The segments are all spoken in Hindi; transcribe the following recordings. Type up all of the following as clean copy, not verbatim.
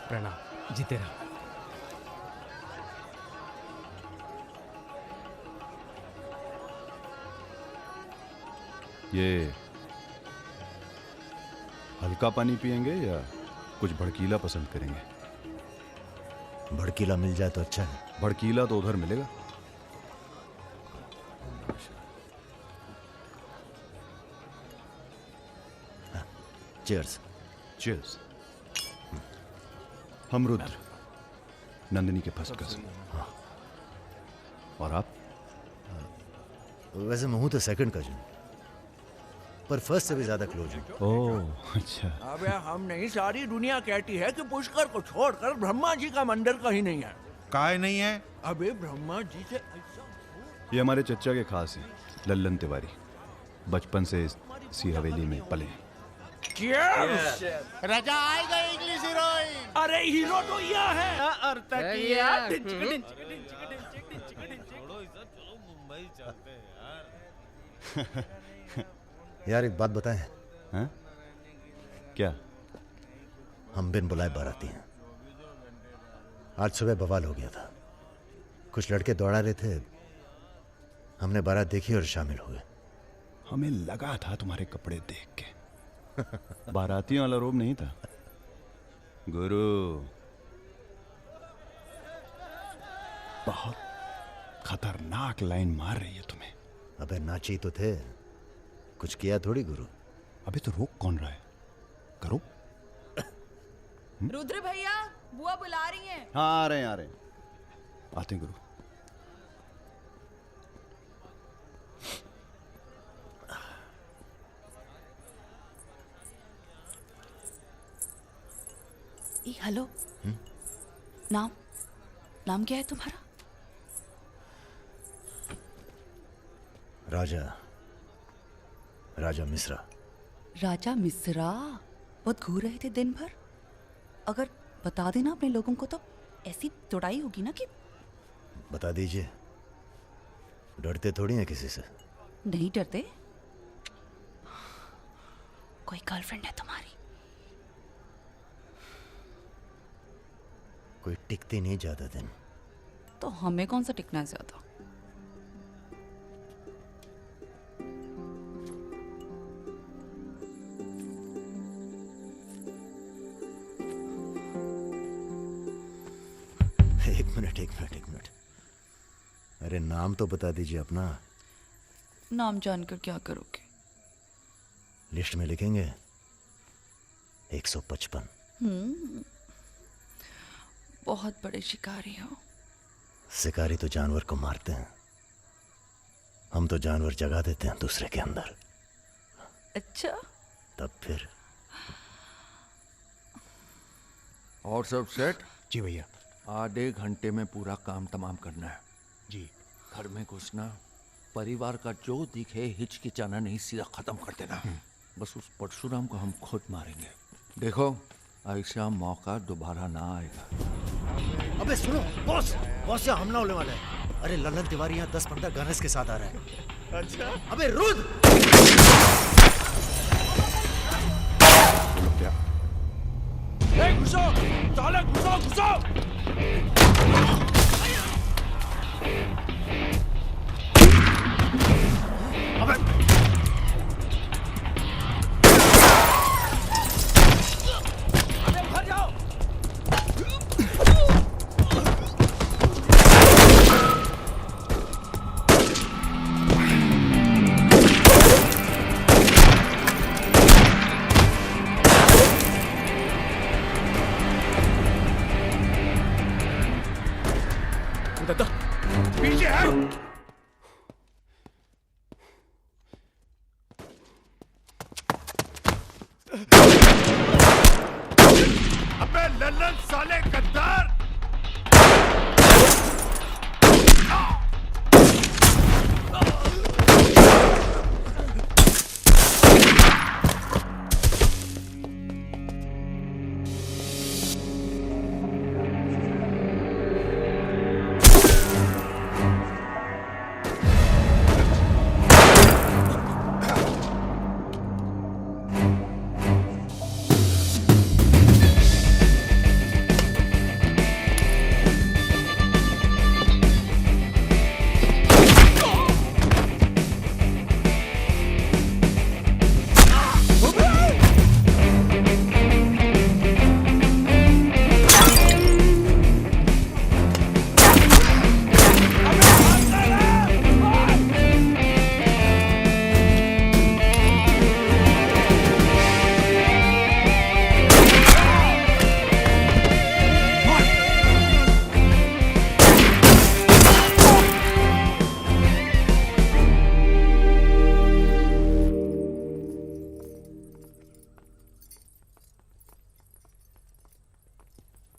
प्रणाम। जीते रहो। ये हल्का पानी पिएंगे या कुछ भड़कीला पसंद करेंगे? भड़कीला मिल जाए तो अच्छा है। भड़कीला तो उधर मिलेगा। चीयर्स। चीयर्स। हम रुद्र, नंदिनी के फर्स्ट कजिन। और आप? वैसे मैं हूं तो सेकंड कजिन, पर फर्स्ट से भी ज्यादा क्लोज हूं। ओह अच्छा। अबे हम नहीं, सारी दुनिया कहती है कि पुष्कर को छोड़कर ब्रह्मा जी का मंदिर कहीं नहीं है। काहे नहीं है? अबे ब्रह्मा जी से ऐसा ये हमारे चच्चा के खास हैं, लल्लन तिवारी। बचपन से इसी हवेली में पले हैं। राजा आएगा इंग्लिश हीरोइन। अरे हीरो तो यह है। और तकिया। यार एक बात बताएं। हैं? क्या? हम बिन बुलाए बाराती हैं। आज सुबह बवाल हो गया था। कुछ लड़के दौड़ा रहे थे, हमने बारात देखी और शामिल हुए। हमें लगा था तुम्हारे कपड़े देख के। बारातियों वाला रोब नहीं था गुरु। बहुत खतरनाक लाइन मार रही है तुम्हें। अबे नाची तो थे, कुछ किया थोड़ी गुरु। अबे तो रोक कौन रहा है? करो। रुद्र भैया, बुआ बुला रही हैं। हाँ आ रहे हैं, आ रहे हैं। आते हैं गुरु। हेलो। नाम नाम क्या है तुम्हारा? राजा मिश्रा। राजा मिश्रा। बहुत घूर रहे थे दिन भर। अगर बता देना अपने लोगों को तो ऐसी तोड़ाई होगी ना कि। बता दीजिए, डरते थोड़ी हैं किसी से। नहीं डरते। कोई गर्लफ्रेंड है तुम्हारी? कोई टिकती नहीं ज्यादा दिन। तो हमें कौन सा टिकना है ज्यादा? एक मिनट। अरे नाम तो बता दीजिए अपना। नाम जानकर क्या करोगे? लिस्ट में लिखेंगे 155। बहुत बड़े शिकारी हो। शिकारी तो जानवर को मारते हैं, हम तो जानवर जगा देते हैं दूसरे के अंदर। अच्छा। तब फिर और सब सेट? जी भैया। आधे घंटे में पूरा काम तमाम करना है। जी। घर में घुसना, परिवार का जो दिखे हिचकिचाना नहीं, सीधा खत्म कर देना। बस उस परशुराम को हम खुद मारेंगे। देखो ऐसा मौका दोबारा ना आएगा। अबे सुनो बॉस, यहाँ हमला होने वाला है। अरे लल्लन तिवारी यहाँ 10-15 गनर्स के साथ आ रहा है। अच्छा। अबे रुद्र। घुसो साले, घुसो। पीछे है। अबे लल्लन साले गद्दार।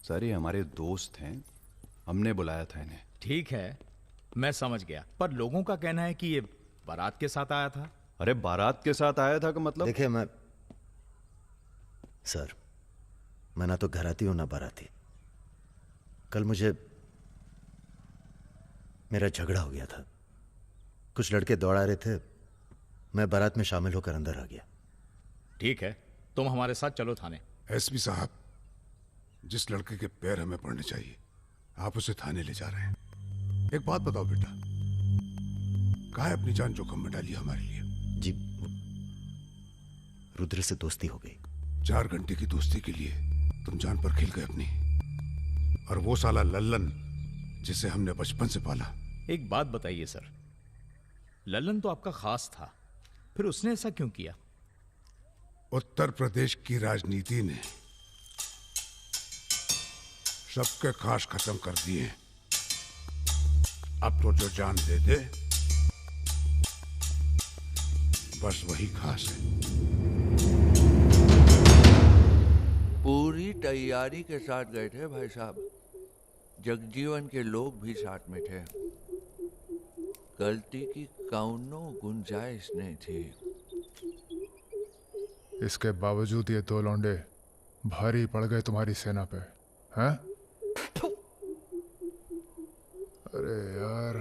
सर ये हमारे दोस्त हैं, हमने बुलाया था इन्हें। ठीक है, मैं समझ गया, पर लोगों का कहना है कि ये बारात के साथ आया था। अरे बारात के साथ आया था का मतलब? देखिए सर, मैं ना तो घराती हूं ना बाराती। कल मुझे मेरा झगड़ा हो गया था, कुछ लड़के दौड़ा रहे थे, मैं बारात में शामिल होकर अंदर आ गया। ठीक है, तुम हमारे साथ चलो थाने। एसपी साहब, जिस लड़के के पैर हमें पड़ने चाहिए आप उसे थाने ले जा रहे हैं। एक बात बताओ बेटा, काहे अपनी जान जोखिम में डाली हमारे लिए? जी, रुद्र से दोस्ती हो गई। 4 घंटे की दोस्ती के लिए तुम जान पर खेल गए अपनी, और वो साला लल्लन जिसे हमने बचपन से पाला। एक बात बताइए सर, लल्लन तो आपका खास था, फिर उसने ऐसा क्यों किया? उत्तर प्रदेश की राजनीति ने सबके खास खत्म कर दिए। अब तो जो जान दे दे बस वही खास है। पूरी तैयारी के साथ गए थे भाई साहब, जगजीवन के लोग भी साथ में थे, गलती की कौनो गुंजाइश नहीं थी। इसके बावजूद ये 2 लौंडे भारी पड़ गए तुम्हारी सेना पे, हैं? अरे यार,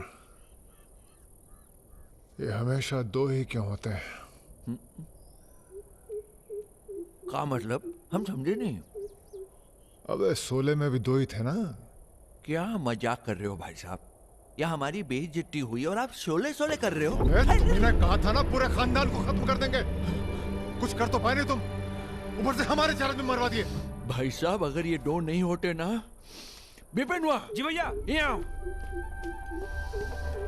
ये हमेशा 2 ही क्यों होते हैं? का मतलब? हम समझे नहीं। अबे 16 में भी 2 ही थे ना। क्या मजाक कर रहे हो भाई साहब? या हमारी बेइज्जती हुई और आप शोले कर रहे हो? तुमने कहा था ना पूरे खानदान को खत्म कर देंगे, कुछ कर तो पाए नहीं तुम, ऊपर से हमारे 4 आदमी मरवा दिए। भाई साहब अगर ये 2 नहीं होते ना, बिपिन हुआ जी भैया। यहाँ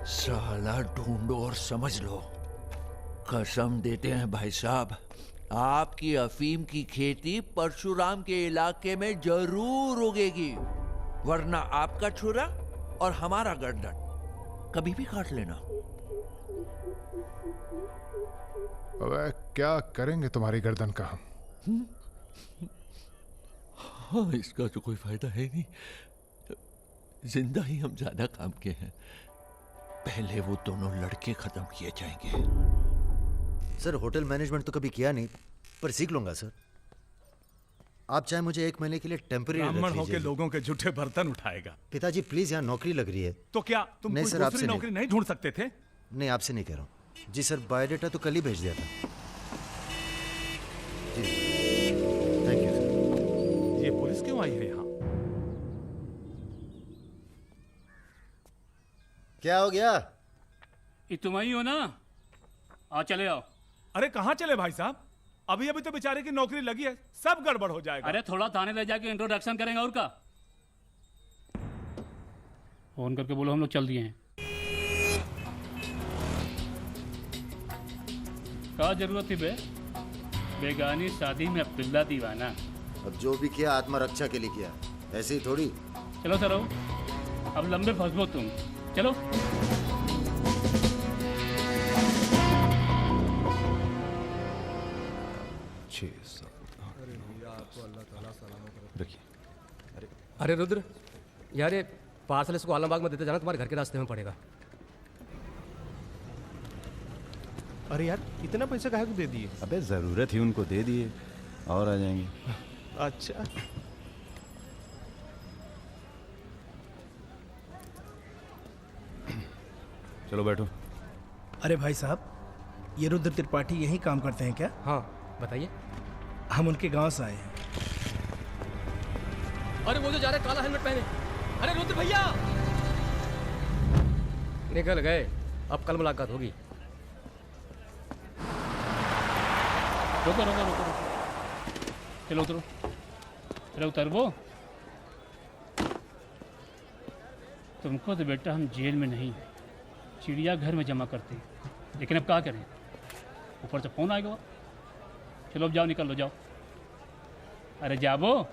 साला ढूंढो और समझ लो। कसम देते हैं भाई साहब, आपकी अफीम की खेती परशुराम के इलाके में जरूर उगेगी, वरना आपका छुरा और हमारा गर्दन कभी भी काट लेना। अबे क्या करेंगे तुम्हारी गर्दन का हम? हाँ, इसका तो कोई फायदा है नहीं, जिंदा ही हम ज्यादा काम के हैं। पहले वो दोनों लड़के खत्म किए जाएंगे। सर, होटल मैनेजमेंट तो कभी किया नहीं, पर सीख लूंगा सर। आप चाहे मुझे 1 महीने के लिए टेम्पररी रख ब्राह्मण होके लीजिए। लोगों के झूठे बर्तन उठाएगा। पिताजी प्लीज, यहाँ नौकरी लग रही है। तो क्या तुम नहीं कोई सर, दूसरी आपसे नौकरी नहीं ढूंढ सकते थे? नहीं, आपसे नहीं कह रहा हूँ जी सर, बायोडेटा तो कल ही भेज दिया था जी। Thank you sir. ये पुलिस क्यों आई है यहाँ? क्या हो गया? ये तुम ही हो ना? आओ चले आओ। अरे कहाँ चले भाई साहब? अभी अभी तो बेचारे की नौकरी लगी है, सब गड़बड़ हो जाएगा। अरे थोड़ा थाने ले जाके इंट्रोडक्शन करेंगे और का। फोन करके बोलो हम लोग चल दिए हैं। क्या जरूरत थी बे? बेगानी शादी में पिल्ला दीवाना। अब जो भी किया आत्मरक्षा के लिए किया, ऐसे ही थोड़ी। चलो सर, अब लंबे फंसबो तुम। चलो रखिए। अरे रुद्र यार, ये पार्सल इसको आलमबाग में देते जाना, तुम्हारे घर के रास्ते में पड़ेगा। अरे यार, इतना पैसा काहे को दे दिए? अबे जरूरत ही उनको दे दिए और आ जाएंगे। अच्छा, चलो बैठो। अरे भाई साहब, ये रुद्र त्रिपाठी यहीं काम करते हैं क्या? हाँ बताइए। हम उनके गांव से आए हैं। अरे वो जो जा रहे काला हेलमेट पहने, अरे रुद्र भैया निकल गए। अब कल मुलाकात होगी। रुको रुको रुको रुको, चलो उतरो। चलो उतर वो। तुमको तो बेटा हम जेल में नहीं, चिड़ियाघर में जमा करते हैं, लेकिन अब क्या करें, ऊपर से फोन आएगा। चलो अब जाओ, निकल लो, जाओ। अरे जाबो।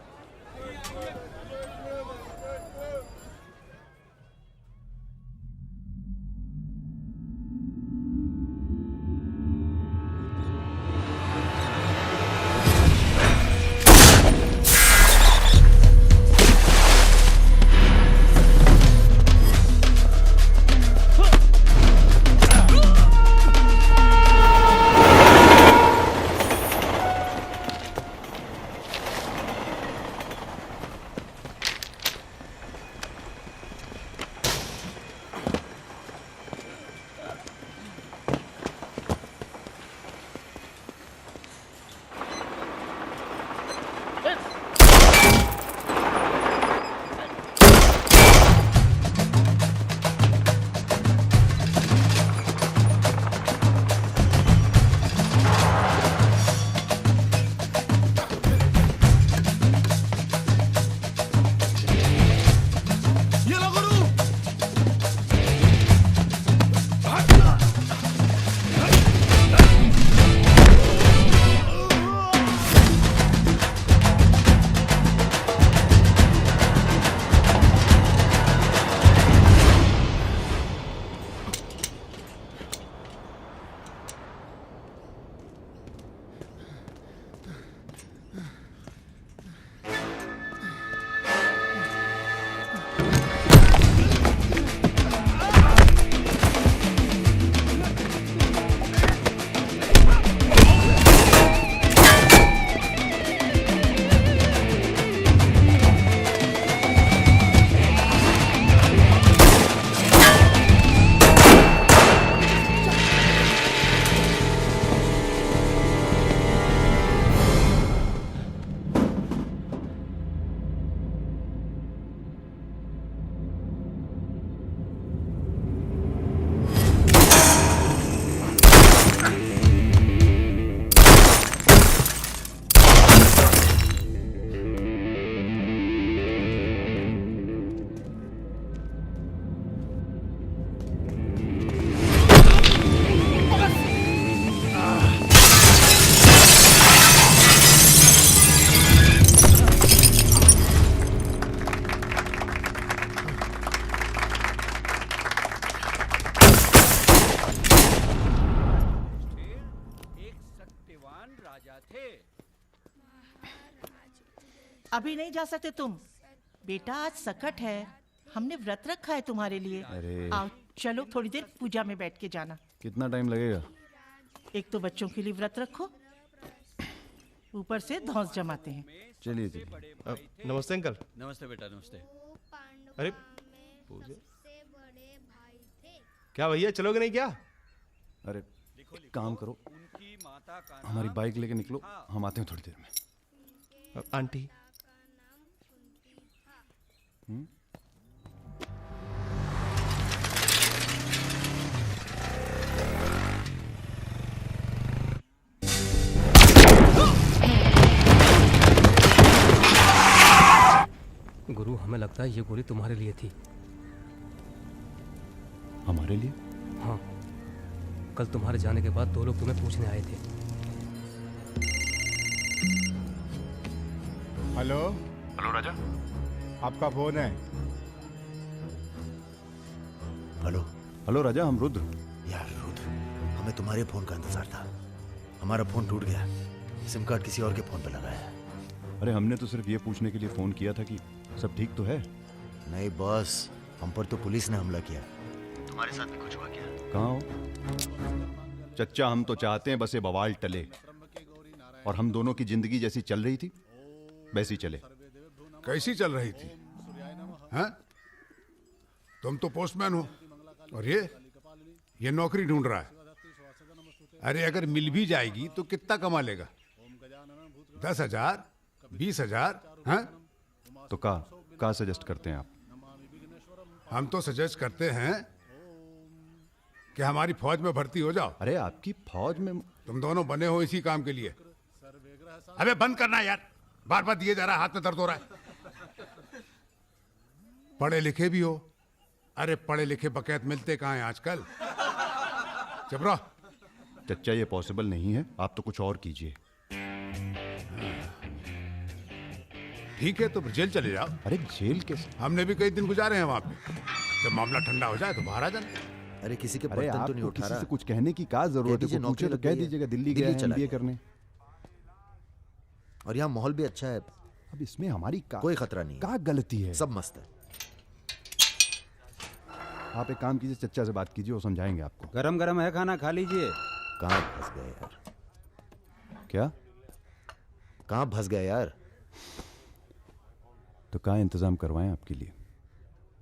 अभी नहीं जा सकते तुम। बेटा आज सकट है, हमने व्रत रखा है तुम्हारे लिए। अरे। आओ चलो थोड़ी देर पूजा में बैठ के जाना। कितना टाइम लगेगा? एक तो बच्चों के लिए व्रत रखो, ऊपर से धौंस जमाते हैं। चलिए चलिए। नमस्ते अंकल। नमस्ते बेटा, नमस्ते। अरे क्या भैया चलोगे नहीं क्या? अरे एक काम करो, हमारी बाइक लेके निकलो, हम आते हैं थोड़ी देर में। आंटी गुरु, हमें लगता है ये गोली तुम्हारे लिए थी। हमारे लिए? हाँ, कल तुम्हारे जाने के बाद 2 लोग तुम्हें पूछने आए थे। हेलो। हेलो राजा। आपका फोन है। हेलो। हेलो राजा, हम रुद्र। यार रुद्र, हमें तुम्हारे फोन का इंतजार था। हमारा फोन टूट गया, सिम कार्ड किसी और के फोन पे लगाया है। अरे हमने तो सिर्फ ये पूछने के लिए फोन किया था कि सब ठीक तो है। नहीं बॉस, हम पर तो पुलिस ने हमला किया। तुम्हारे साथ भी कुछ हुआ क्या? कहाँ हो चच्चा? हम तो चाहते हैं बस ये बवाल टले और हम दोनों की जिंदगी जैसी चल रही थी वैसी चले। कैसी चल रही थी? हैं? तुम तो पोस्टमैन हो और ये नौकरी ढूंढ रहा है। अरे अगर मिल भी जाएगी तो कितना कमा लेगा? 10,000, 20,000? हैं? तो का सजेस्ट करते हैं आप? हम तो सजेस्ट करते हैं कि हमारी फौज में भर्ती हो जाओ। अरे आपकी फौज में? तुम दोनों बने हो इसी काम के लिए। अबे बंद करना यार, बार बार दिए जा रहा है, हाथ में दर्द हो रहा है। पढ़े लिखे भी हो। अरे पढ़े लिखे बकैत मिलते कहाँ हैं आजकल? चुप रहो। चच्चा ये पॉसिबल नहीं है, आप तो कुछ और कीजिए। ठीक है तो जेल चले जाओ। अरे जेल कैसे? हमने भी कई दिन गुजारे हैं वहां पे। जब मामला ठंडा हो जाए तो बाहर आ जाना। अरे किसी के अरे बर्तन तो नहीं आपको उठा किसी रहा। से कुछ कहने की क्या जरूरत है? नौकरी पूछे तो लग कह गई है। दीजिएगा दिल्ली गया है चला MBA गया। करने। और यहाँ माहौल भी अच्छा है। अब इसमें हमारी कोई खतरा नहीं है। क्या गलती है? सब मस्त है। आप एक काम कीजिए, चच्चा से बात कीजिए, वो समझाएंगे आपको। गरम गरम है खाना, खा लीजिए। कहाँ फंस गए यार? क्या? कहाँ फंस गए यार? तो क्या इंतजाम करवाएं आपके लिए?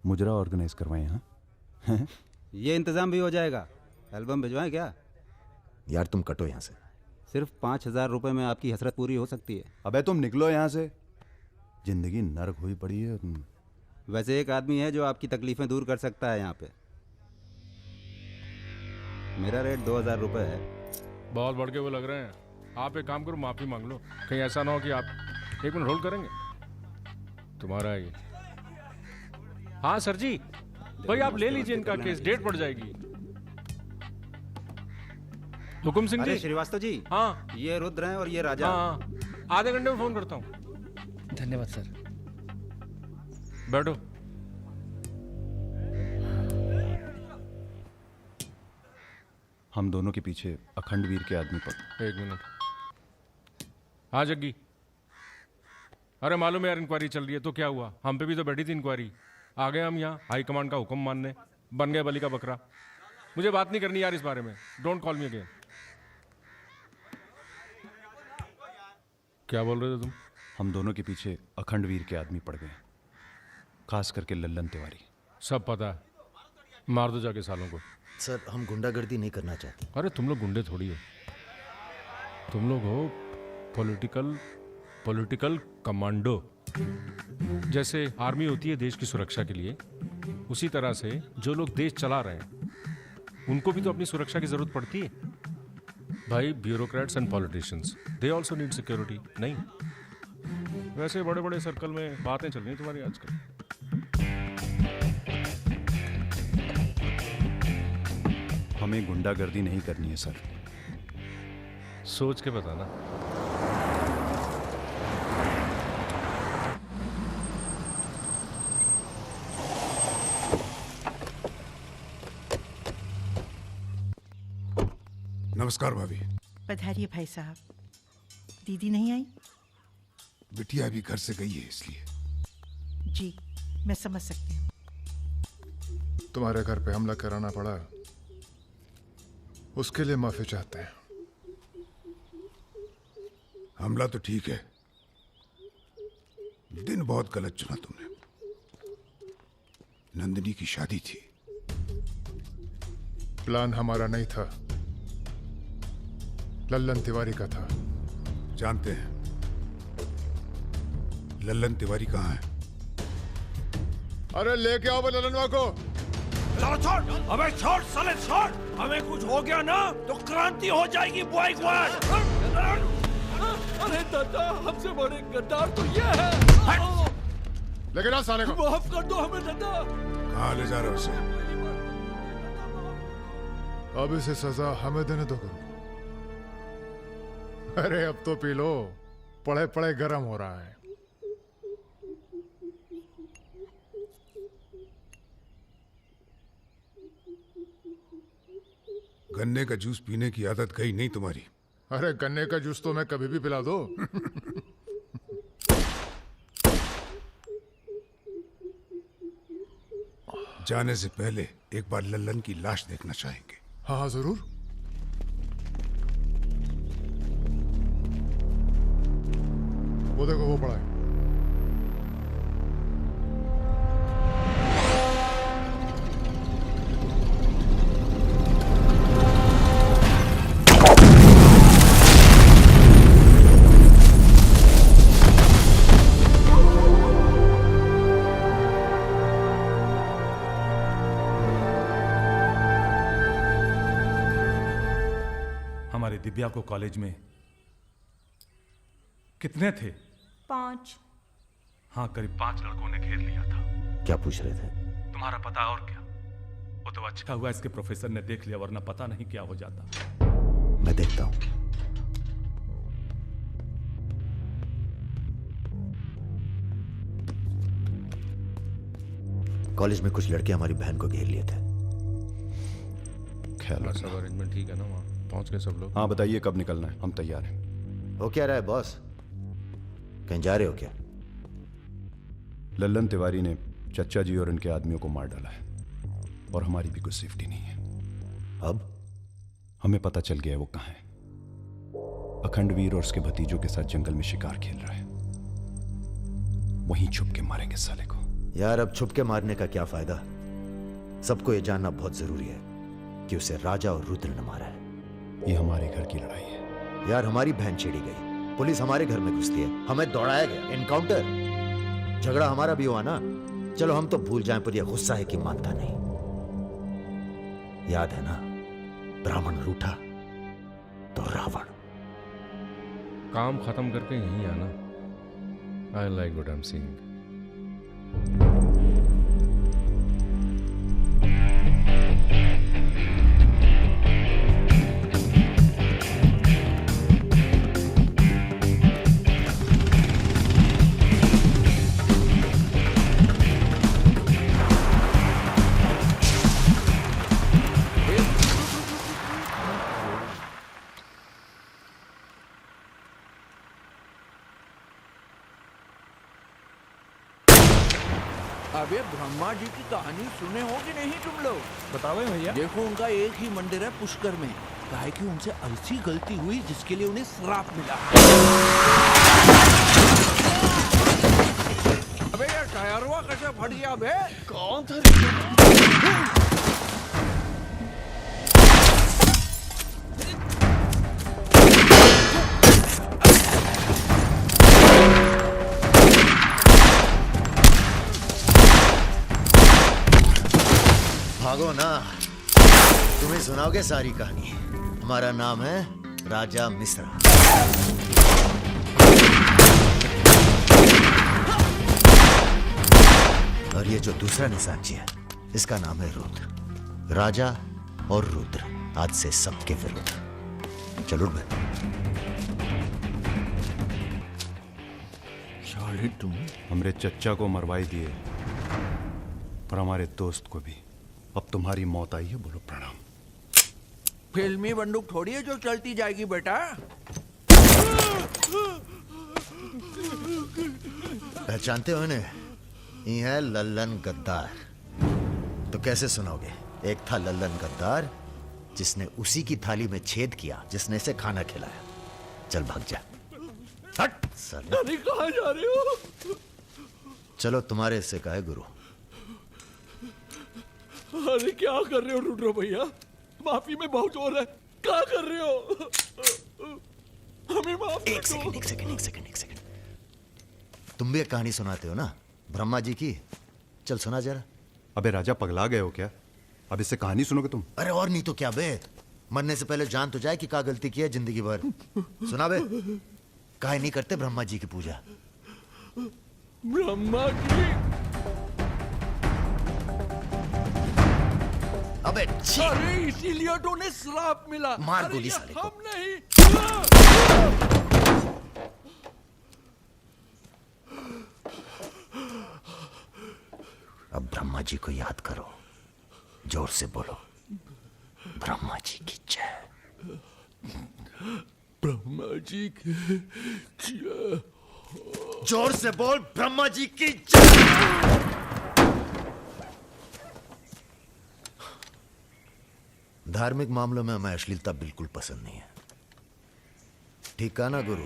मुजरा ऑर्गेनाइज करवाएं? हाँ ये इंतजाम भी हो जाएगा। एल्बम भिजवाएं क्या? यार तुम कटो यहाँ से। सिर्फ 5,000 रुपए में आपकी हसरत पूरी हो सकती है। अबे तुम निकलो यहाँ से, जिंदगी नर्क हुई पड़ी है। वैसे एक आदमी है जो आपकी तकलीफें दूर कर सकता है यहाँ पे। मेरा रेट 2,000 रुपए है। बहुत बढ़ के वो लग रहे हैं। आप एक काम करो, माफी मांग लो। कहीं ऐसा ना हो कि आप 1 मिनट होल्ड करेंगे। तुम्हारा ये। हाँ सर जी, भाई आप ले लीजिए इनका केस, डेट पड़ जाएगी। हुकुम सिंह अरे जी। श्रीवास्तव जी। हाँ ये रुद्र हैं और ये राजा। हाँ, आधे घंटे में फोन करता हूँ। धन्यवाद सर। बैठो। हम दोनों के पीछे अखंड वीर के आदमी पर। 1 मिनट। हाँ जग्गी। अरे मालूम है यार, इंक्वायरी चल रही है। तो क्या हुआ? हम पे भी तो बैठी थी इंक्वायरी। आ गए हम यहाँ हाई कमांड का हुक्म मानने, बन गए बलि का बकरा। मुझे बात नहीं करनी यार इस बारे में। Don't call me again. क्या बोल रहे थे तुम? हम दोनों के पीछे अखंड वीर के आदमी पड़ गए, खास करके लल्लन तिवारी। सब पता है, मार दो जाके सालों को। सर हम गुंडागर्दी नहीं करना चाहते। अरे तुम लोग गुंडे थोड़ी हो, तुम लोग हो पॉलिटिकल कमांडो। जैसे आर्मी होती है देश की सुरक्षा के लिए, उसी तरह से जो लोग देश चला रहे हैं उनको भी तो अपनी सुरक्षा की जरूरत पड़ती है भाई। Bureaucrats and politicians, they also need security. नहीं, वैसे बड़े बड़े सर्कल में बातें चल रही हैं तुम्हारी आजकल। हमें गुंडागर्दी नहीं करनी है सर। सोच के बताना। नमस्कार भाभी। पधारिए भाई साहब। दीदी नहीं आई? बिटिया भी घर से गई है इसलिए। जी मैं समझ सकती हूँ। तुम्हारे घर पे हमला कराना पड़ा, उसके लिए माफी चाहते हैं। हमला तो ठीक है, दिन बहुत गलत चुना तुमने। नंदिनी की शादी थी। प्लान हमारा नहीं था, लल्लन तिवारी का था। जानते हैं। लल्लन तिवारी कहाँ है? अरे लेके आओ लल्लनवा को। चलो छोड़, अबे छोड़ साले छोड़। हमें कुछ हो गया ना तो क्रांति हो जाएगी बॉय स्क्वाड। अरे दादा, हमसे बड़े गद्दार तो ये है। लेके जा साले को। माफ कर दो हमें दादा। कहाँ ले जा रहे हो उसे? अब इसे सजा हमें देने दो गुरु। अरे अब तो पी लो, पड़े पड़े गरम हो रहा है। गन्ने का जूस पीने की आदत गई नहीं तुम्हारी। अरे गन्ने का जूस तो मैं कभी भी पिला दो। जाने से पहले एक बार लल्लन की लाश देखना चाहेंगे। हाँ हाँ जरूर। वो देखो वो पड़ा है। हमारे दिव्या को कॉलेज में कितने थे? 5। हाँ, करीब 5 लड़कों ने घेर लिया था। क्या पूछ रहे थे? तुम्हारा पता और क्या? वो तो अच्छा हुआ इसके प्रोफेसर ने देख लिया, वरना पता नहीं क्या हो जाता। मैं देखता हूं। कॉलेज में कुछ लड़के हमारी बहन को घेर लिए थे। ख्याल रखना। सब अरेंजमेंट ठीक है ना? वहाँ पहुंच गए सब लोग? हाँ बताइए कब निकलना है, हम तैयार हैं। हो क्या रहा है बॉस? कहीं जा रहे हो क्या? लल्लन तिवारी ने चच्चा जी और इनके आदमियों को मार डाला है और हमारी भी कुछ सेफ्टी नहीं है। अब हमें पता चल गया है वो कहाँ है। अखंडवीर और उसके भतीजों के साथ जंगल में शिकार खेल रहा है। वहीं छुप के मारेंगे साले को। यार अब छुप के मारने का क्या फायदा? सबको ये जानना बहुत जरूरी है कि उसे राजा और रुद्र ने मारा है। ये हमारे घर की लड़ाई है। यार हमारी बहन छेड़ी गई, पुलिस हमारे घर में घुसती है, हमें दौड़ाया गया, एनकाउंटर। झगड़ा हमारा भी हुआ ना। चलो हम तो भूल जाएं, पर यह गुस्सा है कि मानता नहीं। याद है ना, ब्राह्मण रूठा तो रावण। काम खत्म करके यहीं आना। I like what I am seeing. अबे ब्रह्मा जी की कहानी सुने हो कि नहीं तुम लोग? बताओ भैया। देखो उनका एक ही मंदिर है पुष्कर में। काहे कि उनसे ऐसी गलती हुई जिसके लिए उन्हें श्राप मिला। अबे यार टायरवा कैसे फट गया बे? कौन था? भागो ना, तुम्हें सुनाओगे सारी कहानी। हमारा नाम है राजा मिश्रा। और ये जो दूसरा निशानची है, इसका नाम है रुद्र। राजा और रुद्र आज से सबके विरुद्ध। चलो बे। साले तुम हमरे चच्चा को मरवाई दिए, पर हमारे दोस्त को भी। अब तुम्हारी मौत आई है, बोलो प्रणाम। फिल्मी बंदूक थोड़ी है जो चलती जाएगी बेटा। पहचानते हो इन्हें? ये है लल्लन गद्दार। तो कैसे सुनोगे? एक था लल्लन गद्दार जिसने उसी की थाली में छेद किया जिसने इसे खाना खिलाया। चल भाग जा। हट सर। अरे कहाँ जा रहे हो? चलो तुम्हारे हिस्से का है गुरु। अरे क्या कर रहे हो रुद्र भैया? माफी में बहुत जोर है। क्या कर रहे हो? हमें माफ एक सेकंड। तुम भी एक कहानी सुनाते हो ना ब्रह्मा जी की? चल सुना जरा। अबे राजा पगला गए हो क्या? अब इससे कहानी सुनोगे तुम? अरे और नहीं तो क्या बे, मरने से पहले जान तो जाए कि क्या गलती की है जिंदगी भर। सुना बे। काहे नहीं करते ब्रह्मा जी की पूजा? ब्रह्मा की? अबे अरे इसीलिए तो उन्हें श्राप मिला। मार गोली साले को। हम नहीं। अब ब्रह्मा जी को याद करो, जोर से बोलो, ब्रह्मा जी की जय। ब्रह्मा जी की जय। जोर से बोल, ब्रह्मा जी की जय। धार्मिक मामलों में हमें अश्लीलता बिल्कुल पसंद नहीं है। ठीक कहा ना गुरु?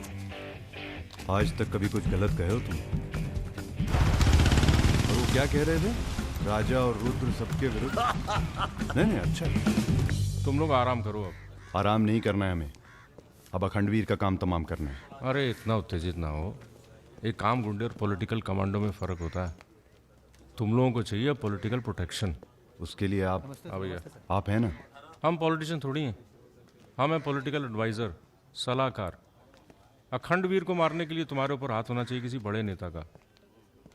आज तक कभी कुछ गलत कहे हो तुम? और वो क्या कह रहे थे? राजा और रुद्र सबके विरुद्ध? नहीं अच्छा। तुम लोग आराम करो। अब आराम नहीं करना है हमें, अब अखंडवीर का काम तमाम करना है। अरे इतना उत्तेजित ना हो। एक काम गुंडे और पॉलिटिकल कमांडो में फर्क होता है। तुम लोगों को चाहिए पॉलिटिकल प्रोटेक्शन। उसके लिए आप भैया आप हैं ना? हम पॉलिटिशियन थोड़ी हैं, हम हैं पॉलिटिकल एडवाइज़र, सलाहकार। अखंडवीर को मारने के लिए तुम्हारे ऊपर हाथ होना चाहिए किसी बड़े नेता का,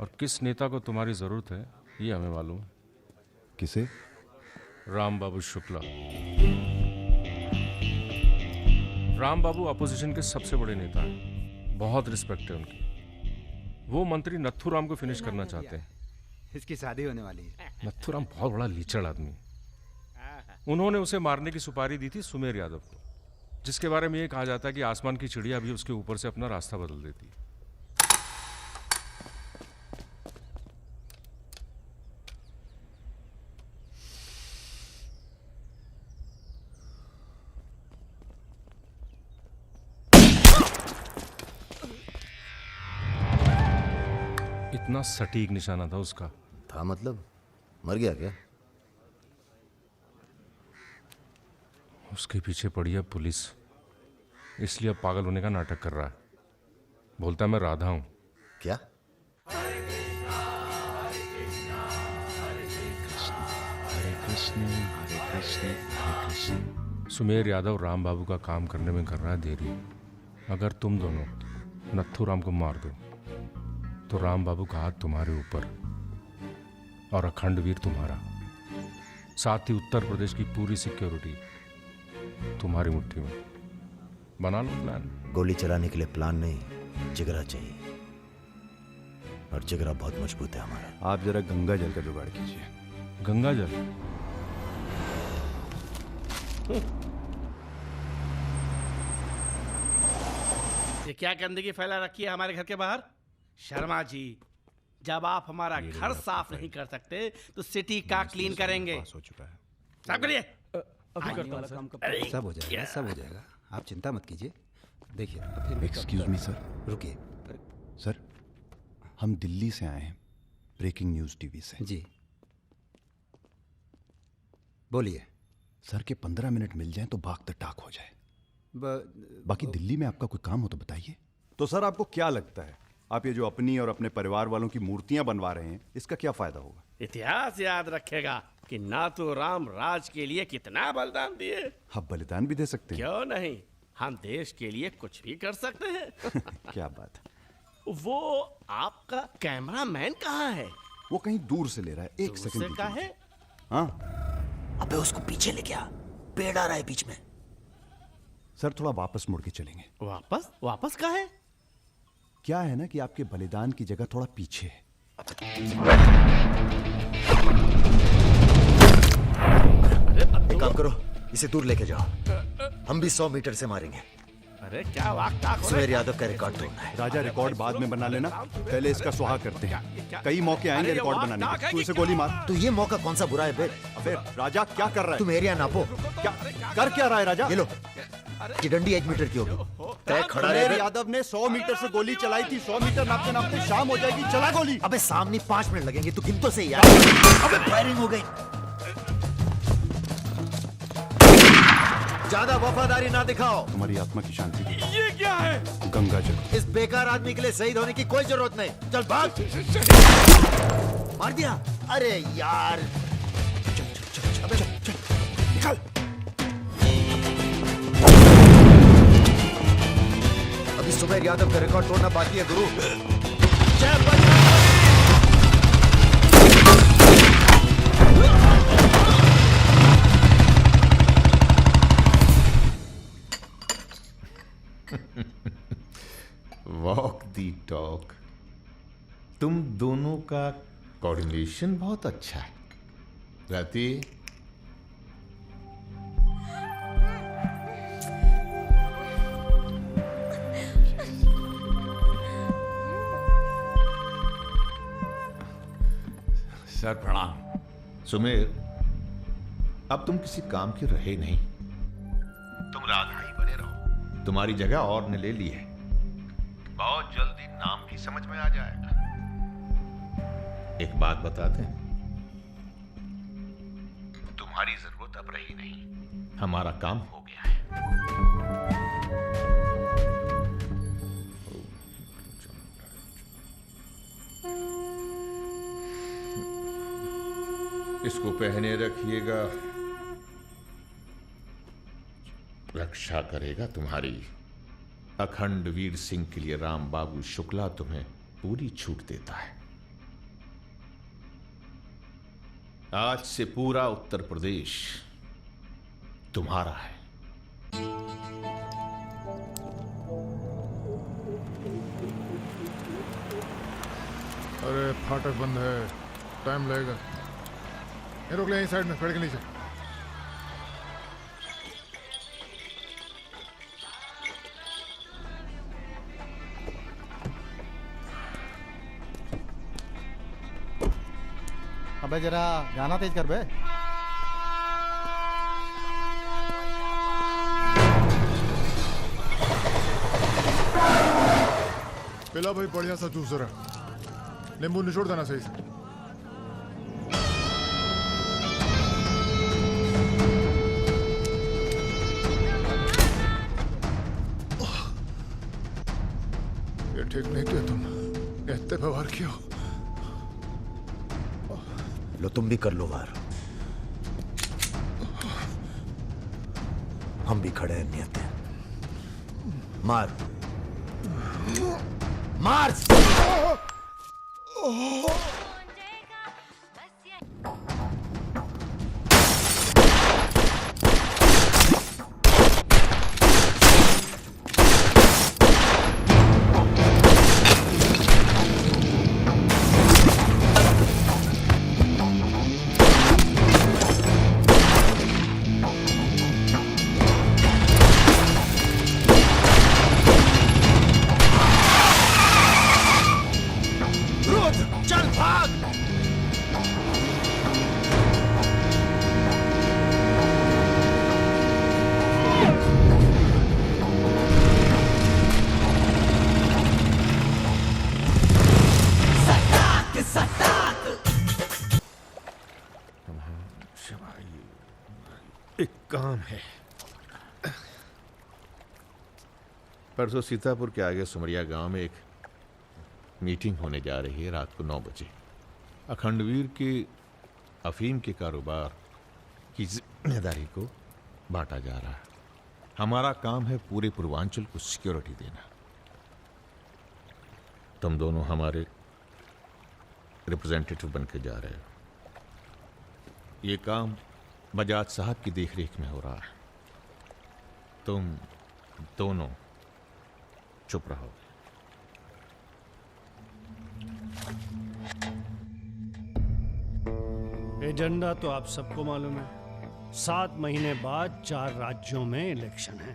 और किस नेता को तुम्हारी ज़रूरत है ये हमें मालूम है। किसे? राम बाबू शुक्ला। राम बाबू अपोजिशन के सबसे बड़े नेता हैं, बहुत रिस्पेक्ट है उनकी। वो मंत्री नथुराम को फिनिश करना चाहते हैं। इसकी शादी होने वाली है। नथुराम बहुत बड़ा लीचड़ आदमी है। उन्होंने उसे मारने की सुपारी दी थी सुमेर यादव को, जिसके बारे में ये कहा जाता है कि आसमान की चिड़िया भी उसके ऊपर से अपना रास्ता बदल देती है। इतना सटीक निशाना था उसका। था मतलब? मर गया क्या? उसके पीछे पड़ी है पुलिस, इसलिए अब पागल होने का नाटक कर रहा है। बोलता है मैं राधा हूं। क्या? सुमेर यादव राम बाबू का काम करने में कर रहा है देरी। अगर तुम दोनों नथुराम को मार दो तो राम बाबू का हाथ तुम्हारे ऊपर और अखंडवीर तुम्हारा, साथ ही उत्तर प्रदेश की पूरी सिक्योरिटी तुम्हारी मुट्ठी में। बना लो प्लान। गोली चलाने के लिए प्लान नहीं, जिगरा चाहिए, और जिगरा बहुत मजबूत है हमारा। आप जरा गंगा जल का जुगाड़ कीजिए। गंगा जल? ये क्या गंदगी फैला रखी है हमारे घर के बाहर? शर्मा जी, जब आप हमारा घर साफ नहीं कर सकते तो सिटी का क्लीन करेंगे। हो चुका है। साफ करिए। सब हो जाएगा, सब हो जाएगा, आप चिंता मत कीजिए। देखिए, एक्सक्यूज मी सर। रुकिए सर, हम दिल्ली से आए हैं, ब्रेकिंग न्यूज टीवी से। जी बोलिए। सर के 15 मिनट मिल जाएं तो बाग द टाक हो जाए। बाकी दिल्ली में आपका कोई काम हो तो बताइए। तो सर आपको क्या लगता है, आप ये जो अपनी और अपने परिवार वालों की मूर्तियां बनवा रहे हैं, इसका क्या फायदा होगा? इतिहास याद रखेगा कि नाथुराम राज के लिए कितना बलिदान दिए। आप बलिदान भी दे सकते हैं। क्यों नहीं, हम देश के लिए कुछ भी कर सकते हैं। क्या बात है। वो आपका कैमरामैन कहाँ है? वो कहीं दूर से ले रहा है, एक सेकंड का है। हाँ, अबे उसको पीछे ले गया, पेड़ आ रहा है बीच में। सर थोड़ा वापस मुड़ के चलेंगे। वापस? वापस कहाँ है? क्या है ना कि आपके बलिदान की जगह थोड़ा पीछे है। एक काम करो, इसे दूर लेके जाओ, हम भी 100 मीटर से मारेंगे। अरे क्या वाक सुमेर यादव का रिकॉर्ड तोड़ना है। राजा रिकॉर्ड बाद में बना लेना, पहले इसका सुहा करते हैं। कई मौके आएंगे रिकॉर्ड बनाने के। तू इसे गोली मार। तो ये मौका कौन सा बुरा है बे? अबे राजा क्या कर रहा है? तुम एरिया नापो। क्या कर क्या रहा है राजा? ये लो, ये डंडी 1 मीटर की होगी। तय खड़ा सुमेर यादव ने 100 मीटर से गोली चलाई थी। 100 मीटर नापते नापते शाम हो जाएगी। चला गोली। अबे सामने 5 मिनट लगेंगे, तू गिन तो सही यार। अबे फायरिंग हो गई। ज्यादा वफादारी ना दिखाओ। तुम्हारी आत्मा की शांति के लिए। ये क्या है? गंगा जल। इस बेकार आदमी के लिए शहीद होने की कोई जरूरत नहीं। चल भाग। मार दिया? अरे यार। चल, निकल। अभी सुमेर यादव का रिकॉर्ड तोड़ना बाकी है गुरु। जय बजरंग। वॉक दी टॉक। तुम दोनों का कोऑर्डिनेशन बहुत अच्छा है। रति, सर प्रणाम। सुमेर, अब तुम किसी काम के रहे नहीं। तुम राधा ही बने रहो। तुम्हारी जगह और ने ले ली है। बहुत जल्दी नाम भी समझ में आ जाएगा। एक बात बताते हैं, तुम्हारी जरूरत अब रही नहीं। हमारा काम हो गया है। इसको पहने रखिएगा, रक्षा करेगा तुम्हारी। अखंड वीर सिंह के लिए राम बाबू शुक्ला तुम्हें पूरी छूट देता है। आज से पूरा उत्तर प्रदेश तुम्हारा है। अरे फाटक बंद है, टाइम लगेगा। ये रोक ले यहीं साइड में, पेड़ के नीचे। अबे जरा गाना तेज कर बे। पिला भाई बढ़िया सा जूस रहा, नींबू निचोड़ देना सही से। ये ठीक नहीं किया तुम, इतने व्यवहार किया। लो तुम भी कर लो वार। हम भी खड़े हैं नियत है। मार मार। चल भाग। एक काम है। परसों सीतापुर के आगे सुमरिया गांव में एक मीटिंग होने जा रही है रात को 9 बजे। अखंडवीर के अफीम के कारोबार की जिम्मेदारी को बांटा जा रहा है। हमारा काम है पूरे पूर्वांचल को सिक्योरिटी देना। तुम दोनों हमारे रिप्रेजेंटेटिव बनकर जा रहे हो। ये काम बजाज साहब की देखरेख में हो रहा है। तुम दोनों चुप रहो। एजेंडा तो आप सबको मालूम है। 7 महीने बाद 4 राज्यों में इलेक्शन है।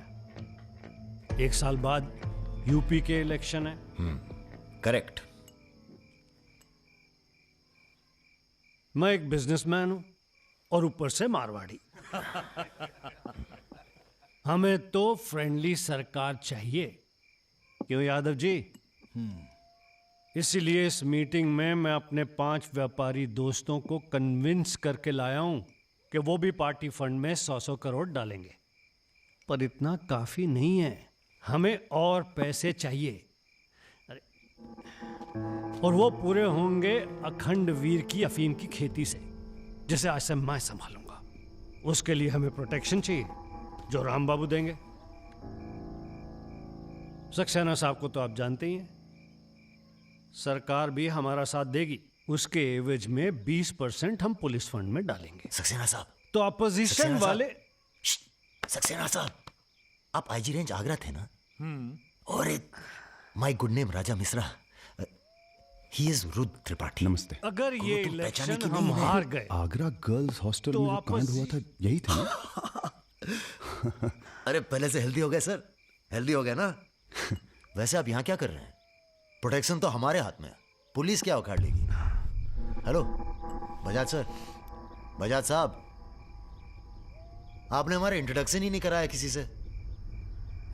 1 साल बाद यूपी के इलेक्शन है। करेक्ट। मैं एक बिजनेसमैन हूं और ऊपर से मारवाड़ी। हमें तो फ्रेंडली सरकार चाहिए, क्यों यादव जी? इसीलिए इस मीटिंग में मैं अपने 5 व्यापारी दोस्तों को कन्विंस करके लाया हूं कि वो भी पार्टी फंड में 100-100 करोड़ डालेंगे। पर इतना काफी नहीं है, हमें और पैसे चाहिए। और वो पूरे होंगे अखंड वीर की अफीम की खेती से, जिसे आज से मैं संभालूंगा। उसके लिए हमें प्रोटेक्शन चाहिए, जो राम बाबू देंगे। सक्सेना साहब को तो आप जानते ही हैं, सरकार भी हमारा साथ देगी। उसके एवज में 20% हम पुलिस फंड में डालेंगे। सक्सेना साहब तो अपोजिशन वाले। सक्सेना साहब, आप आईजी रेंज आगरा थे ना? और एक my good name Raja Mishra, he is Rudra Tripathi. नमस्ते। अगर ये इलेक्शन हम हार गए, आगरा गर्ल्स हॉस्टल तो में जो कांड हुआ था यही था ना? अरे पहले से हेल्दी हो गए सर, हेल्दी हो गए ना? वैसे आप यहाँ क्या कर रहे हैं? प्रोटेक्शन तो हमारे हाथ में है, पुलिस क्या उखाड़ लेगी? हेलो बजाज सर, बजाज साहब, आपने हमारा इंट्रोडक्शन ही नहीं कराया किसी से।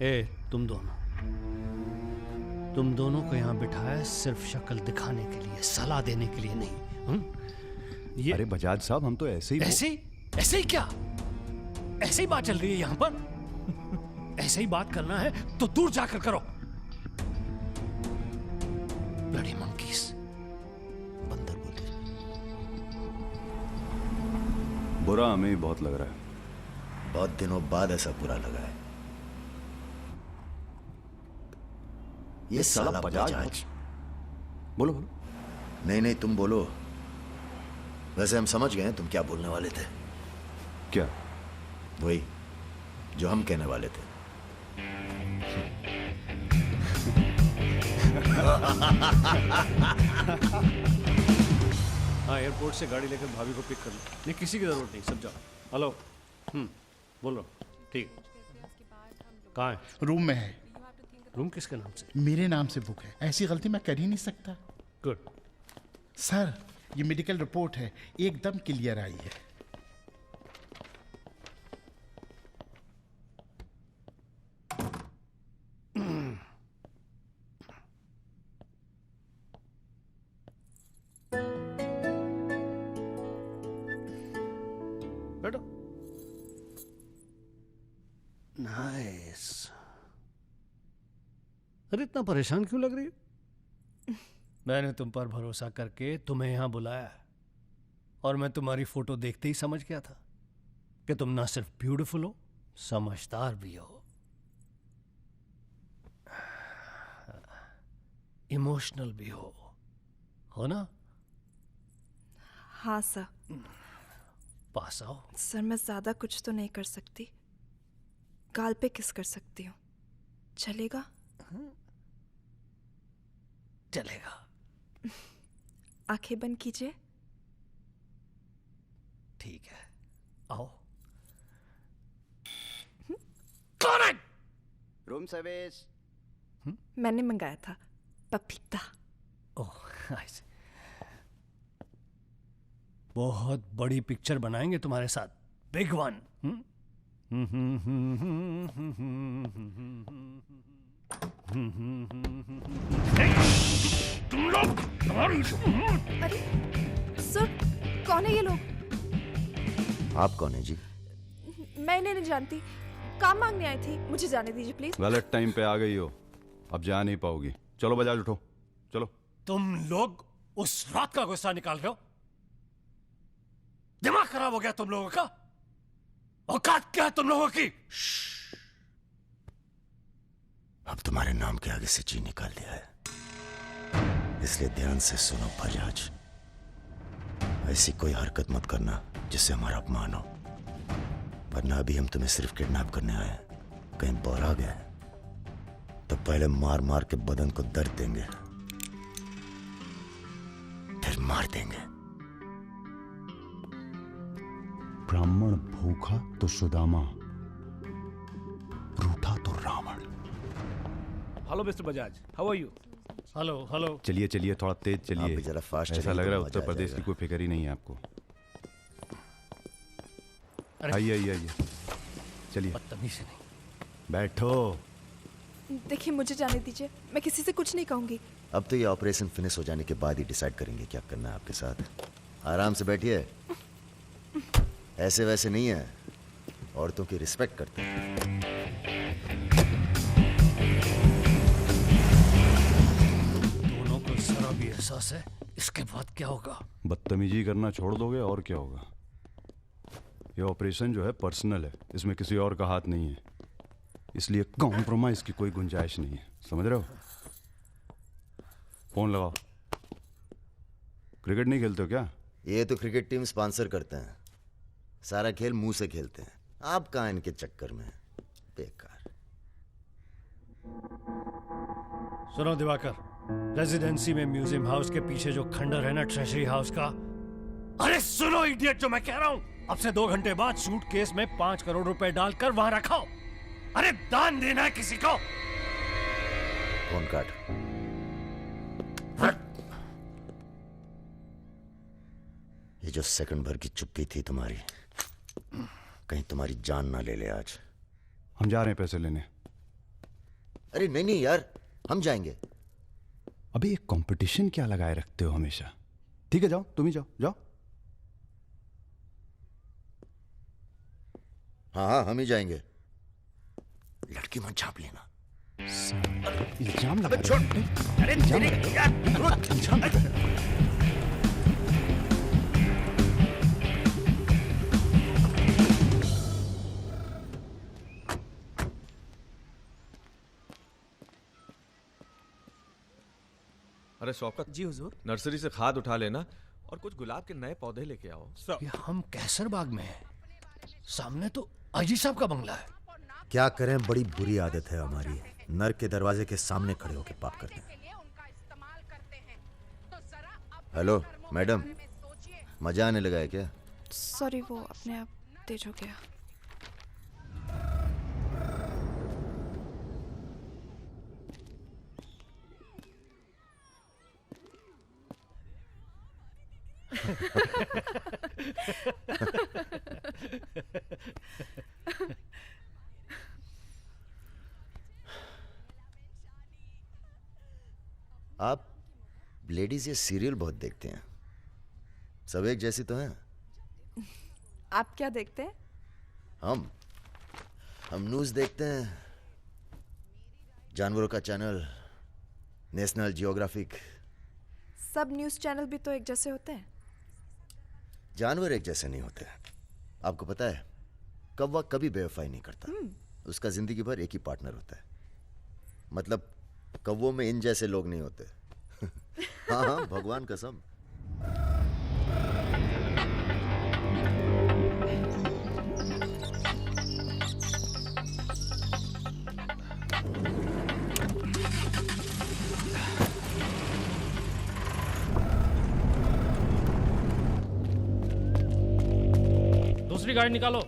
ए, तुम दोनों को यहाँ बिठाया सिर्फ शक्ल दिखाने के लिए, सलाह देने के लिए नहीं। अरे बजाज साहब, हम तो ऐसे ही क्या? ऐसे ही बात चल रही है यहाँ पर। ऐसे ही बात करना है तो दूर जाकर करो। ब्लडी मंकीज, बंदर बोलते। बुरा हमें भी बहुत लग रहा है। बहुत दिनों बाद ऐसा बुरा लगा है। ये साला बजाज। बोलो। नहीं तुम बोलो। वैसे हम समझ गए तुम क्या बोलने वाले थे। क्या? वही जो हम कहने वाले थे। हाँ, एयरपोर्ट से गाड़ी लेकर भाभी को पिक कर लो। नहीं, किसी की जरूरत नहीं, सब जाओ। हेलो, बोलो। ठीक, कहाँ है? रूम में है। रूम किसके नाम से? मेरे नाम से बुक है। ऐसी गलती मैं कर ही नहीं सकता। गुड। सर, ये मेडिकल रिपोर्ट है, एकदम क्लियर आई है। बैठो। नाइस। अरे इतना परेशान क्यों लग रही हो? मैंने तुम पर भरोसा करके तुम्हें यहां बुलाया, और मैं तुम्हारी फोटो देखते ही समझ गया था कि तुम ना सिर्फ ब्यूटीफुल हो, समझदार भी हो, इमोशनल भी हो ना? हाँ सर। पास आओ। सर, मैं ज्यादा कुछ तो नहीं कर सकती, गाल पे किस कर सकती हूँ, चलेगा? चलेगा। आंखें बंद कीजिए। ठीक है, आओ। कौन है? Room service. मैंने मंगाया था, पपीता। ओह, बहुत बड़ी पिक्चर बनाएंगे तुम्हारे साथ, बिग वन। तुम लोग। अरे सर, कौन है ये लोग? आप कौन है जी? मैं इन्हें नहीं जानती, काम मांगने आई थी, मुझे जाने दीजिए प्लीज। गलत टाइम पे आ गई हो, अब जा नहीं पाओगी। चलो बजाज, उठो, चलो। तुम लोग उस रात का गुस्सा निकाल रहे हो? दिमाग खराब हो गया तुम लोगों का? औकात क्या है तुम लोगों की? अब तुम्हारे नाम के आगे से जी निकाल दिया है, इसलिए ध्यान से सुनो बजाज। ऐसी कोई हरकत मत करना जिससे हमारा अपमान हो, वरना अभी हम तुम्हें सिर्फ किडनैप करने आए हैं। कहीं बौरा गए तो पहले मार मार के बदन को दर्द देंगे, फिर मार देंगे। ब्राह्मण भूखा तो सुदामा, रूठा तो Ravan. Hello mister Bajaj, how are you? Hello hello. चलिए चलिए, थोड़ा तेज आप चलिए। भी जरा फास्ट ऐसा लग रहा है उत्तर प्रदेश की कोई फिक्र ही नहीं है आपको। आइए आइए आइए, चलिए। बदतमीज नहीं। बैठो। देखिए मुझे जाने दीजिए, मैं किसी से कुछ नहीं कहूंगी। अब तो ये ऑपरेशन फिनिश हो जाने के बाद ही डिसाइड करेंगे क्या करना है आपके साथ। आराम से बैठिए, ऐसे वैसे नहीं है, औरतों की रिस्पेक्ट करते हैं। दोनों को जरा भी एहसास है इसके बाद क्या होगा। बदतमीजी करना छोड़ दोगे और क्या होगा। ये ऑपरेशन जो है पर्सनल है, इसमें किसी और का हाथ नहीं है, इसलिए कॉम्प्रोमाइज की कोई गुंजाइश नहीं है, समझ रहे हो। फोन लगाओ। क्रिकेट नहीं खेलते हो क्या? ये तो क्रिकेट टीम स्पॉन्सर करते हैं, सारा खेल मुंह से खेलते हैं। आप कहाँ इनके चक्कर में, बेकार। सुनो दिवाकर, रेजिडेंसी में म्यूजियम हाउस के पीछे जो खंडर है ना ट्रेजरी हाउस का, अरे सुनो इडियट, जो मैं कह रहा हूं, अब से 2 घंटे बाद सूटकेस में 5 करोड़ रुपए डालकर वहां रखो। अरे दान देना है किसी को। फोन काट। ये जो सेकंड भर की चुप्पी थी तुम्हारी, कहीं तुम्हारी जान ना ले ले आज। हम जा रहे हैं पैसे लेने। अरे नहीं नहीं यार, हम जाएंगे। अबे एक कंपटीशन क्या लगाए रखते हो हमेशा। ठीक है जाओ, तुम ही जाओ जाओ। हाँ हाँ हम ही जाएंगे। लड़की मत झाप लेना। इल्जाम लगा। छोड़। अरे अरे शौकत जी हुजूर। नर्सरी से खाद उठा लेना और कुछ गुलाब के नए पौधे लेके आओ। ये हम कैसर बाग में हैं, सामने तो आईजी साहब का बंगला है। क्या करें, बड़ी बुरी आदत है हमारी, नर के दरवाजे के सामने खड़े होकर पाप करते हैं। हेलो मैडम, मजा आने लगा है क्या? सॉरी, वो अपने आप तेज हो गया। आप लेडीज ये सीरियल बहुत देखते हैं, सब एक जैसी तो हैं। आप क्या देखते हैं? हम न्यूज देखते हैं, जानवरों का चैनल, नेशनल जियोग्राफिक। सब न्यूज़ चैनल भी तो एक जैसे होते हैं। जानवर एक जैसे नहीं होते। आपको पता है, कौवा कभी बेवफाई नहीं करता, उसका जिंदगी भर एक ही पार्टनर होता है। मतलब कौवों में इन जैसे लोग नहीं होते। हाँ हाँ भगवान कसम। दूसरी गाड़ी निकालो।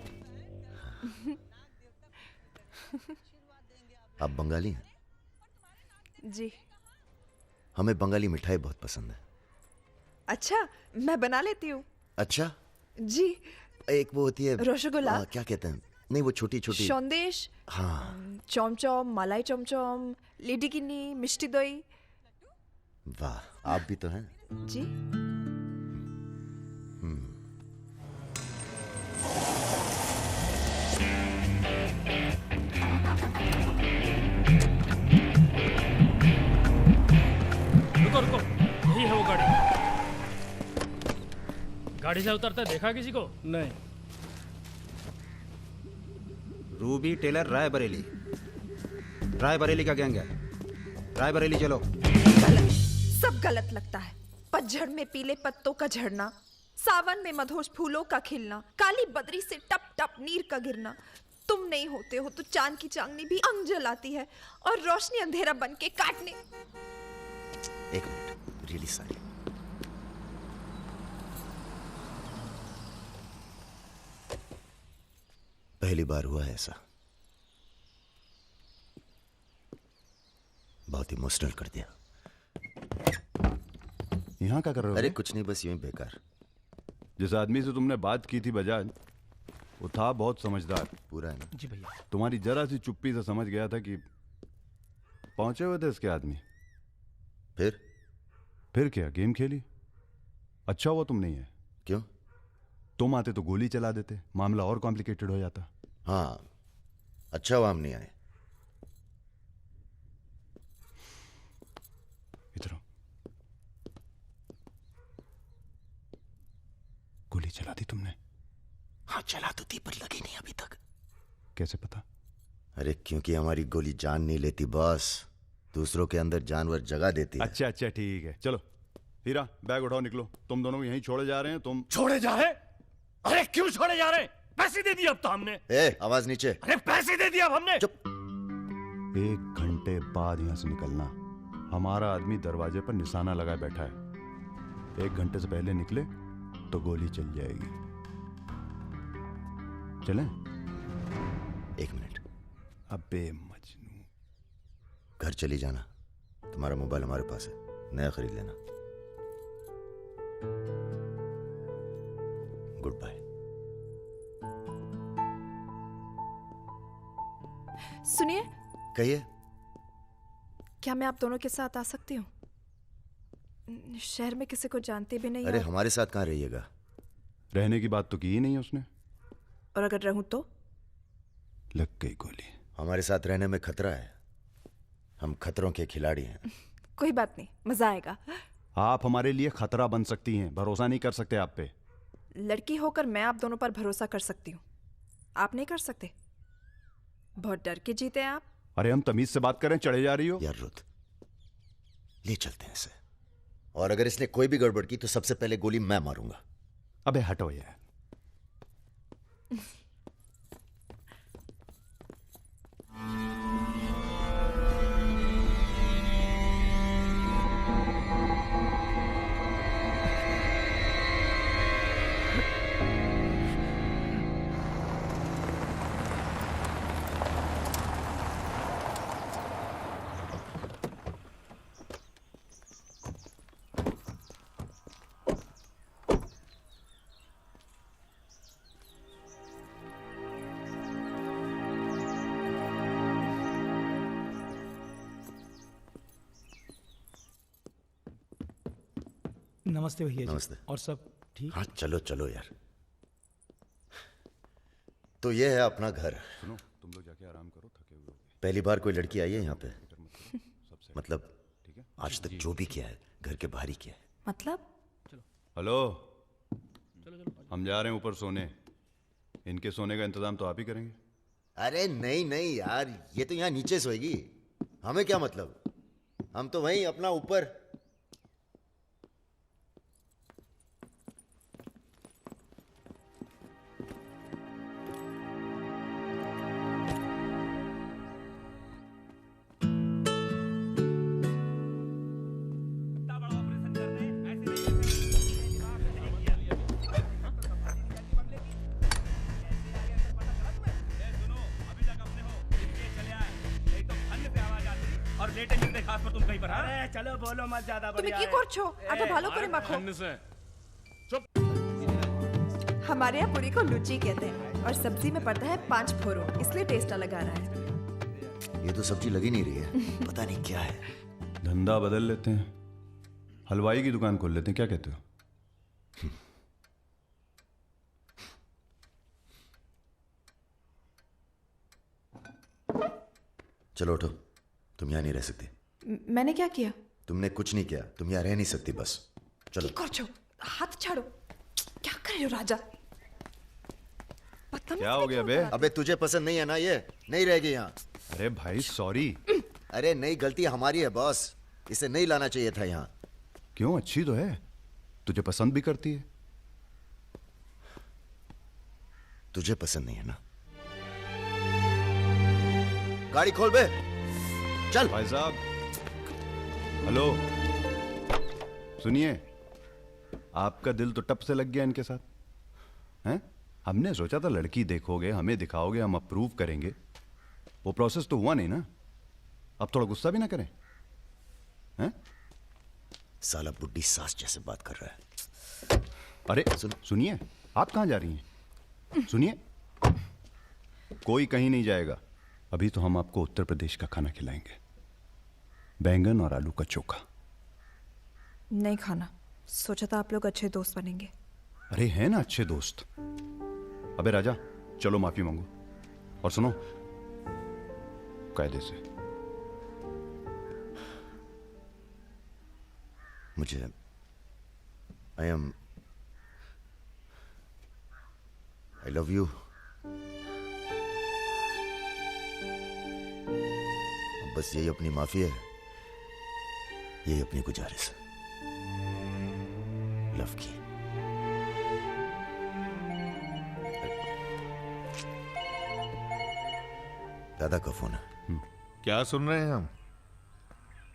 आप बंगाली हैं? जी। हमें बंगाली मिठाई बहुत पसंद है। अच्छा, मैं बना लेती हूँ। अच्छा जी। एक वो होती है रसगुल्ला। क्या कहते हैं, नहीं वो छोटी छोटी। सौंदेश। हाँ। चमचम, मलाई चमचम, लेडी किन्नी, मिष्टी दही। वाह, आप भी तो हैं। जी। रुको रुको, यही है वो गाड़ी। गाड़ी से उतरता देखा किसी को? नहीं। रूबी टेलर रायबरेली, रायबरेली का गैंग है। रायबरेली चलो। सब गलत लगता है। पतझड़ में पीले पत्तों का झड़ना, सावन में मधोश फूलों का खिलना, काली बदरी से टप टप नीर का गिरना। तुम नहीं होते हो तो चांद की चांदनी भी अंग जलाती है और रोशनी अंधेरा बन के काटने। एक मिनट, रियली सॉरी। पहली बार हुआ है ऐसा। बहुत इमोशनल कर दिया। यहाँ क्या कर रहे हो? अरे कुछ नहीं, बस यूं ही बेकार। जिस आदमी से तुमने बात की थी बजाज, वो था बहुत समझदार। पूरा है ना? जी भैया। तुम्हारी जरा सी चुप्पी से समझ गया था कि पहुंचे हुए थे इसके आदमी। फिर क्या, गेम खेली। अच्छा हुआ तुम नहीं है। क्यों? तुम आते तो गोली चला देते, मामला और कॉम्प्लिकेटेड हो जाता। हाँ, अच्छा हुआ हम नहीं आए। इधर आओ। गोली चला दी तुमने? हाँ चला तो थी, पर लगी नहीं अभी तक। कैसे पता? अरे क्योंकि हमारी गोली जान नहीं लेती बॉस, दूसरों के अंदर जानवर जगा देती है। अच्छा अच्छा ठीक है, चलो हीरा बैग उठाओ, निकलो। तुम दोनों को यहीं छोड़े जा रहे हैं। तुम छोड़े जा रहे? अरे क्यों छोड़े जा रहे? पैसे दे दिए अब तो हमने। आवाज नीचे। अरे पैसे दे दिए अब हमने। चुप। 1 घंटे बाद यहां से निकलना। हमारा आदमी दरवाजे पर निशाना लगाए बैठा है। 1 घंटे से पहले निकले तो गोली चल जाएगी। चलें? 1 मिनट। अबे मजनू, घर चली जाना। तुम्हारा मोबाइल हमारे पास है, नया खरीद लेना। Good bye. सुनिए। कहिए। क्या मैं आप दोनों के साथ आ सकती हूँ? शहर में किसी को जानती भी नहीं। अरे हमारे साथ कहाँ रहिएगा? रहने की बात तो की ही नहीं उसने। और अगर रहूं तो? लग गई गोली। हमारे साथ रहने में खतरा है, हम खतरों के खिलाड़ी हैं। कोई बात नहीं, मजा आएगा। आप हमारे लिए खतरा बन सकती हैं, भरोसा नहीं कर सकते आप पे। लड़की होकर मैं आप दोनों पर भरोसा कर सकती हूँ, आप नहीं कर सकते। बहुत डर के जीते हैं आप। अरे हम तमीज से बात करें, चढ़े जा रही हो। यार रुत, ले चलते हैं इसे, और अगर इसने कोई भी गड़बड़ की तो सबसे पहले गोली मैं मारूंगा। अबे हटो यार। नमस्ते भैया जी। नमस्ते। और सब ठीक? हाँ चलो चलो यार। तो ये है अपना घर। सुनो, तुम लोग जाके आराम करो, थके हुए हो। पहली बार कोई लड़की आई है यहाँ पे? मतलब आज तक जो भी किया है घर के बाहर ही किया है। मतलब? हेलो, हम जा रहे हैं ऊपर सोने। इनके सोने का इंतजाम तो आप ही करेंगे। अरे नहीं नहीं यार, ये तो यहाँ नीचे सोएगी, हमें क्या मतलब, हम तो वहीं अपना ऊपर। चलो बोलो मत ज्यादा। তুমি কি করছো? এত ভালো করে মাখো। हमारे यहाँ पूरी को लुची कहते हैं, और सब्जी में पड़ता है 5 फोरो, इसलिए टेस्ट अलग आ रहा है। ये तो सब्जी लगी नहीं रही है, पता नहीं क्या है। धंधा बदल लेते हैं, हलवाई की दुकान खोल लेते हैं, क्या कहते हो? चलो उठो, तुम यहाँ नहीं रह सकती। मैंने क्या किया? तुमने कुछ नहीं किया, तुम यहाँ रह नहीं सकती, बस चलो। हाथ छाड़ो। क्या कर रहे हो राजा? क्या हो गया बे? अबे तुझे पसंद नहीं है ना, ये नहीं रहेगी यहाँ। अरे भाई सॉरी। अरे नहीं, गलती हमारी है बॉस, इसे नहीं लाना चाहिए था यहाँ। क्यों, अच्छी तो है, तुझे पसंद भी करती है। तुझे पसंद नहीं है ना? गाड़ी खोल बे, चल। भाई साहब, हेलो, सुनिए, आपका दिल तो टप से लग गया इनके साथ, हैं? हमने सोचा था लड़की देखोगे, हमें दिखाओगे, हम अप्रूव करेंगे। वो प्रोसेस तो हुआ नहीं ना। अब थोड़ा गुस्सा भी ना करें। हैं? साला बुड्ढी सास जैसे बात कर रहा है। अरे सुनिए, आप कहाँ जा रही हैं? सुनिए, कोई कहीं नहीं जाएगा। अभी तो हम आपको उत्तर प्रदेश का खाना खिलाएंगे, बैंगन और आलू का चोखा। नहीं खाना, सोचा था आप लोग अच्छे दोस्त बनेंगे। अरे हैं ना अच्छे दोस्त। अबे राजा, चलो माफी मांगो और सुनो, कायदे से। मुझे आई लव यू। बस यही अपनी माफी है, यही अपनी गुजारिश लव की। दादा का फोन है। क्या सुन रहे हैं हम?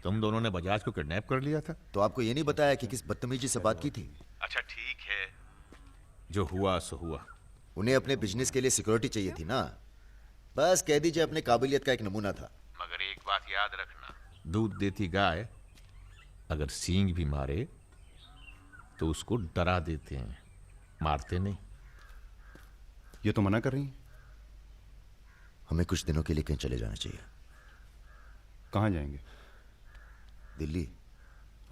तुम दोनों ने बजाज को किडनैप कर लिया था? तो आपको ये नहीं बताया कि किस बदतमीजी से बात की थी? अच्छा ठीक है, जो हुआ सो हुआ। उन्हें अपने बिजनेस के लिए सिक्योरिटी चाहिए थी ना, बस कह दीजिए अपने काबिलियत का एक नमूना था। मगर एक बात याद रखना, दूध देती गाय अगर सींग भी मारे तो उसको डरा देते हैं, मारते नहीं। ये तो मना कर रही हैं। हमें कुछ दिनों के लिए कहीं चले जाना चाहिए। कहाँ जाएंगे? दिल्ली।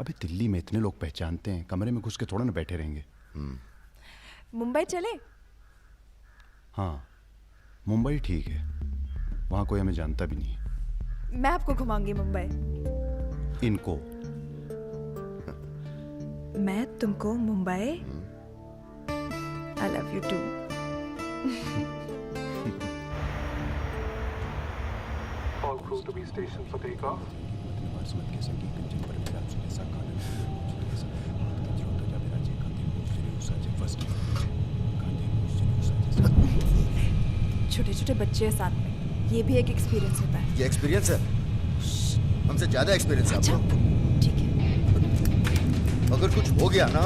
अबे दिल्ली में इतने लोग पहचानते हैं, कमरे में घुस के थोड़ा ना बैठे रहेंगे। मुंबई चले? हाँ, मुंबई ठीक है, वहां कोई हमें जानता भी नहीं है। मैं आपको घुमाऊंगी मुंबई। इनको? मैं तुमको Mumbai. I love you too. All crew to be stationed for takeoff. छोटे छोटे बच्चे हैं साथ में, ये भी एक एक्सपीरियंस होता है। ये एक्सपीरियंस है? हमसे ज्यादा एक्सपीरियंस है आपको। ठीक है। अगर कुछ हो गया ना,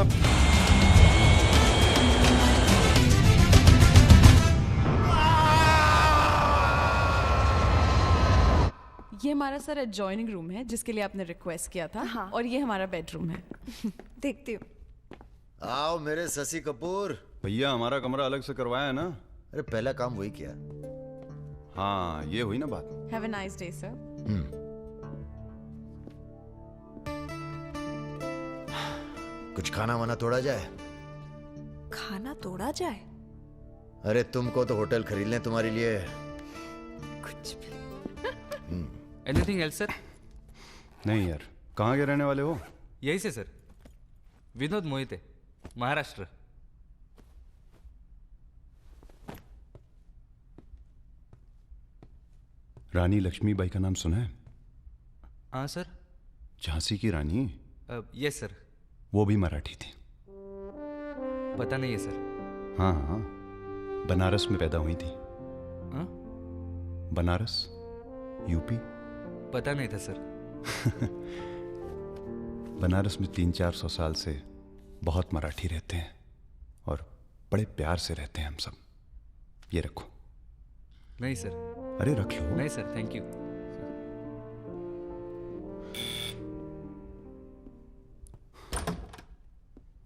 ये हमारा सर एडजॉइनिंग रूम है जिसके लिए आपने रिक्वेस्ट किया था। हाँ। और ये हमारा बेडरूम है। देखती हूँ। आओ मेरे शशि कपूर। भैया हमारा कमरा अलग से करवाया है ना? अरे पहला काम वही किया। हाँ, ये हुई ना बात। Have a nice day sir. कुछ खाना वाना तोड़ा जाए? खाना तोड़ा जाए? अरे तुमको तो होटल खरीद लें तुम्हारे लिए। कुछ भी। Anything else sir? नहीं यार, कहाँ के रहने वाले हो? यही से सर, विनोद मोहिते, महाराष्ट्र। रानी लक्ष्मीबाई का नाम सुना है? हाँ सर। झांसी की रानी? Yes sir. वो भी मराठी थी। पता नहीं है सर। हाँ हाँ, बनारस में पैदा हुई थी। हाँ? बनारस, यूपी। पता नहीं था सर। बनारस में 300-400 साल से बहुत मराठी रहते हैं और बड़े प्यार से रहते हैं हम सब। ये रखो। नहीं सर। अरे रख लो। नहीं sir, thank you.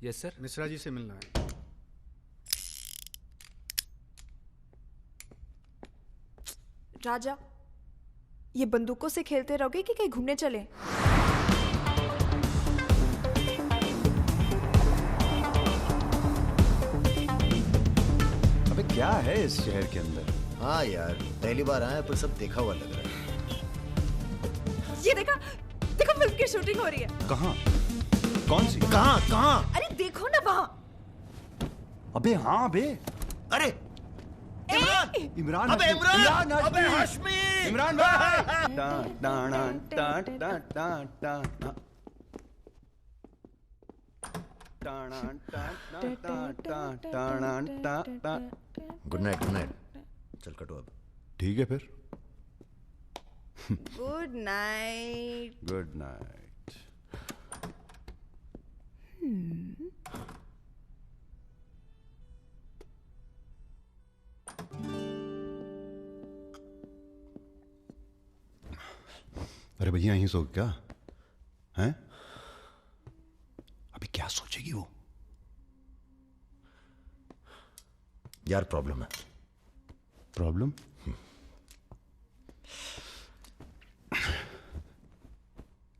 Yes sir. Mishra ji से मिलना है। राजा, ये बंदूकों से खेलते रहोगे कि कहीं घूमने चले? अबे क्या है इस शहर के अंदर? हाँ यार, पहली बार आया पर सब देखा हुआ लग रहा है। ये देखा, देखो फिल्म की शूटिंग हो रही है। कहाँ? कौन सी? कहाँ कहाँ? अरे देखो ना वहाँ। अबे हाँ बे। अरे इमरान। अबे इमरान, अबे हाशमी, इमरान भाई। टा टा टा टा टा टा टा। Good night, good night. चल कटो अब। ठीक है फिर। Good night. Good night. अरे भैया यहीं सो क्या? हैं? अभी क्या सोचेगी वो? यार प्रॉब्लम है। प्रॉब्लम?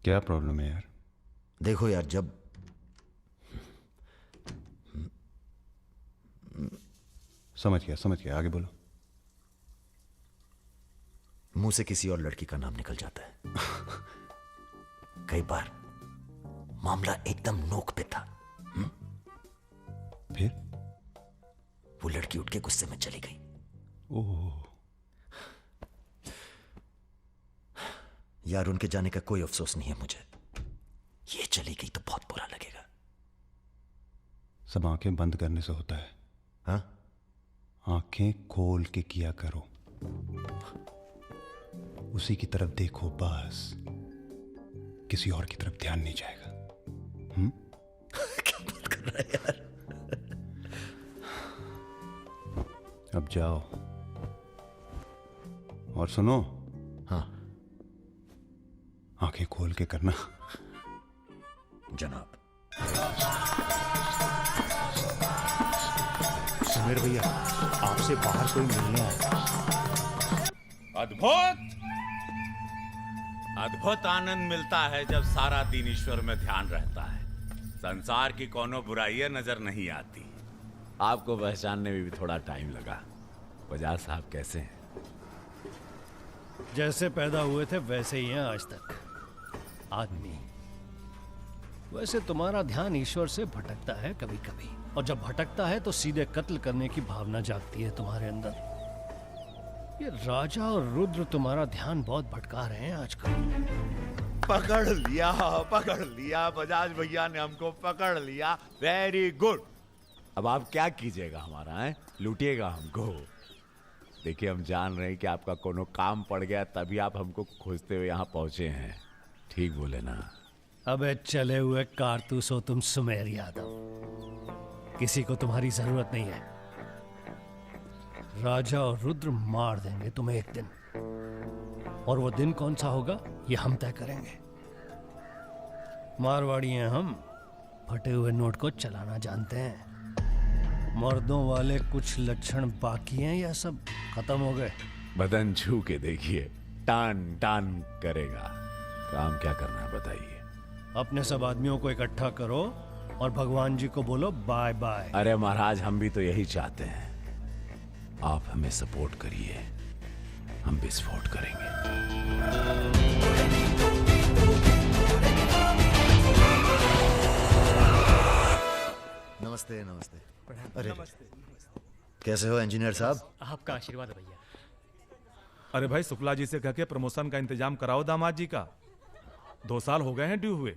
क्या प्रॉब्लम है यार? देखो यार, जब समझ गया, आगे बोलो। मुंह से किसी और लड़की का नाम निकल जाता है। कई बार मामला एकदम नोक पे था। फिर वो लड़की उठ के गुस्से में चली गई। ओह। यार उनके जाने का कोई अफसोस नहीं है मुझे। ये चली गई तो बहुत बुरा लगेगा। सब आंखें बंद करने से होता है। हाँ? आंखें खोल के किया करो, उसी की तरफ देखो बस, किसी और की तरफ ध्यान नहीं जाएगा। क्या बात कर रहा है यार? अब जाओ और सुनो। हाँ। आंखें खोल के करना। जनाब। समीर भैया, आपसे बाहर कोई मिलने आया। अद्भुत आनंद मिलता है जब सारा दिन ईश्वर में ध्यान रहता है। संसार की कोनो बुराइयां नजर नहीं आती। आपको पहचानने में भी थोड़ा टाइम लगा। बजाज साहब कैसे हैं? जैसे पैदा हुए थे वैसे ही हैं आज तक। आदमी। वैसे तुम्हारा ध्यान ईश्वर से भटकता है कभी कभी, और जब भटकता है तो सीधे कत्ल करने की भावना जागती है तुम्हारे अंदर। ये राजा और रुद्र तुम्हारा ध्यान बहुत भटका रहे हैं आजकल। पकड़ लिया बजाज भैया ने हमको पकड़ लिया। Very good. अब आप क्या कीजिएगा हमारा है? लूटिएगा हमको। देखिए हम जान रहे हैं कि आपका कोनो काम पड़ गया तभी आप हमको खोजते हुए यहाँ पहुंचे हैं। ठीक बोले ना? अबे चले हुए कारतूस हो तुम सुमेर यादव। किसी को तुम्हारी जरूरत नहीं है। राजा और रुद्र मार देंगे तुम्हें एक दिन, और वो दिन कौन सा होगा ये हम तय करेंगे। मारवाड़ी हैं हम, फटे हुए नोट को चलाना जानते हैं। मर्दों वाले कुछ लक्षण बाकी हैं या सब खत्म हो गए? बदन छू के देखिए, टान टान करेगा। काम क्या करना है बताइए? अपने सब आदमियों को इकट्ठा करो और भगवान जी को बोलो बाय बाय। अरे महाराज, हम भी तो यही चाहते हैं। आप हमें सपोर्ट करिए, हम विस्फोट करेंगे। नमस्ते नमस्ते। अरे कैसे हो इंजीनियर साहब? आपका आशीर्वाद है भैया। अरे भाई, शुक्ला जी से कह के प्रमोशन का इंतजाम कराओ दामाद जी का। 2 साल हो गए हैं ड्यू हुए।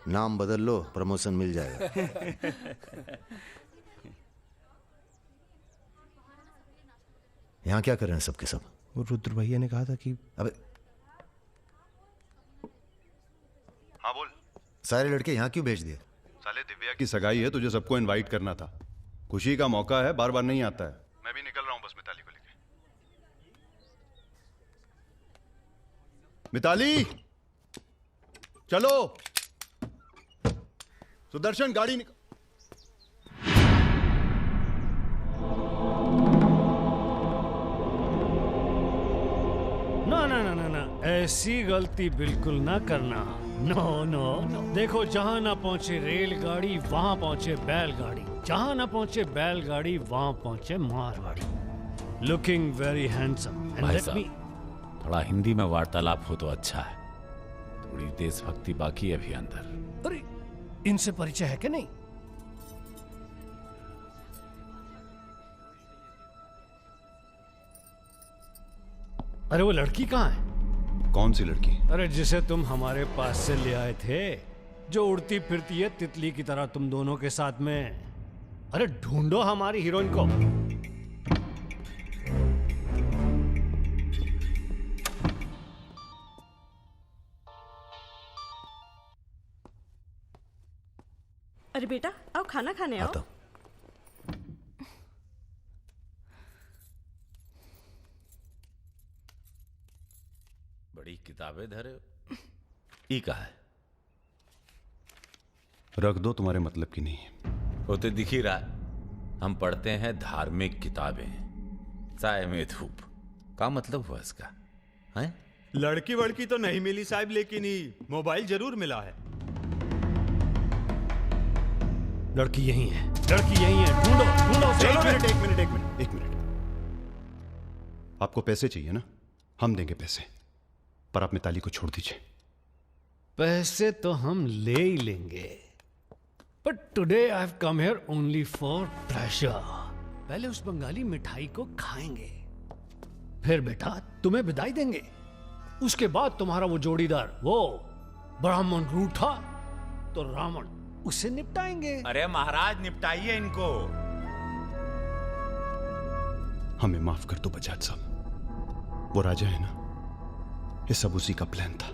नाम बदल लो, प्रमोशन मिल जाएगा। यहाँ क्या कर रहे हैं सबके सब? वो रुद्र भैया ने कहा था कि अबे हाँ बोल। सारे लड़के यहाँ क्यों भेज दिए? साले दिव्या की सगाई है, तुझे सबको इनवाइट करना था। खुशी का मौका है, बार बार नहीं आता है। मैं भी निकल रहा हूं बस मिताली को लेके। मिताली चलो। सुदर्शन गाड़ी निकल। ना ना ना ना ना, ऐसी गलती बिल्कुल ना करना। No no no. देखो, जहां ना पहुंचे रेलगाड़ी वहां पहुंचे बैलगाड़ी, जहां ना पहुंचे बैलगाड़ी वहां पहुंचे मारवाड़ी। Looking very handsome. भाई साहब, थोड़ा हिंदी में वार्तालाप हो तो अच्छा है। थोड़ी देशभक्ति बाकी है अभी अंदर। अरे इनसे परिचय है कि नहीं? अरे वो लड़की कहाँ है? कौन सी लड़की? अरे जिसे तुम हमारे पास से ले आए थे, जो उड़ती फिरती है तितली की तरह तुम दोनों के साथ में। अरे ढूंढो हमारी हीरोइन को। अरे बेटा आओ, खाना खाने आओ। बड़ी किताबें धरे हो। ई का है रख दो, तुम्हारे मतलब की नहीं है। वो तो दिख ही रहा है, हम पढ़ते हैं धार्मिक किताबें, साय में धूप। क्या मतलब हुआ इसका है? लड़की वड़की तो नहीं मिली साहब, लेकिन ही मोबाइल जरूर मिला है। लड़की यही है, लड़की यही है, ढूंढो ढूंढो। एक मिनट। आपको पैसे चाहिए ना? हम देंगे पैसे, पर आप मिताली को छोड़ दीजिए। पैसे तो हम ले ही लेंगे, but today I have come here only for pleasure. पहले उस बंगाली मिठाई को खाएंगे, फिर बेटा तुम्हें विदाई देंगे। उसके बाद तुम्हारा वो जोड़ीदार, वो ब्राह्मण रूठा तो रावण, उसे निपटाएंगे। अरे महाराज निपटाइए इनको। हमें माफ कर दो बजाज साहब, वो राजा है ना, ये सब उसी का प्लान था।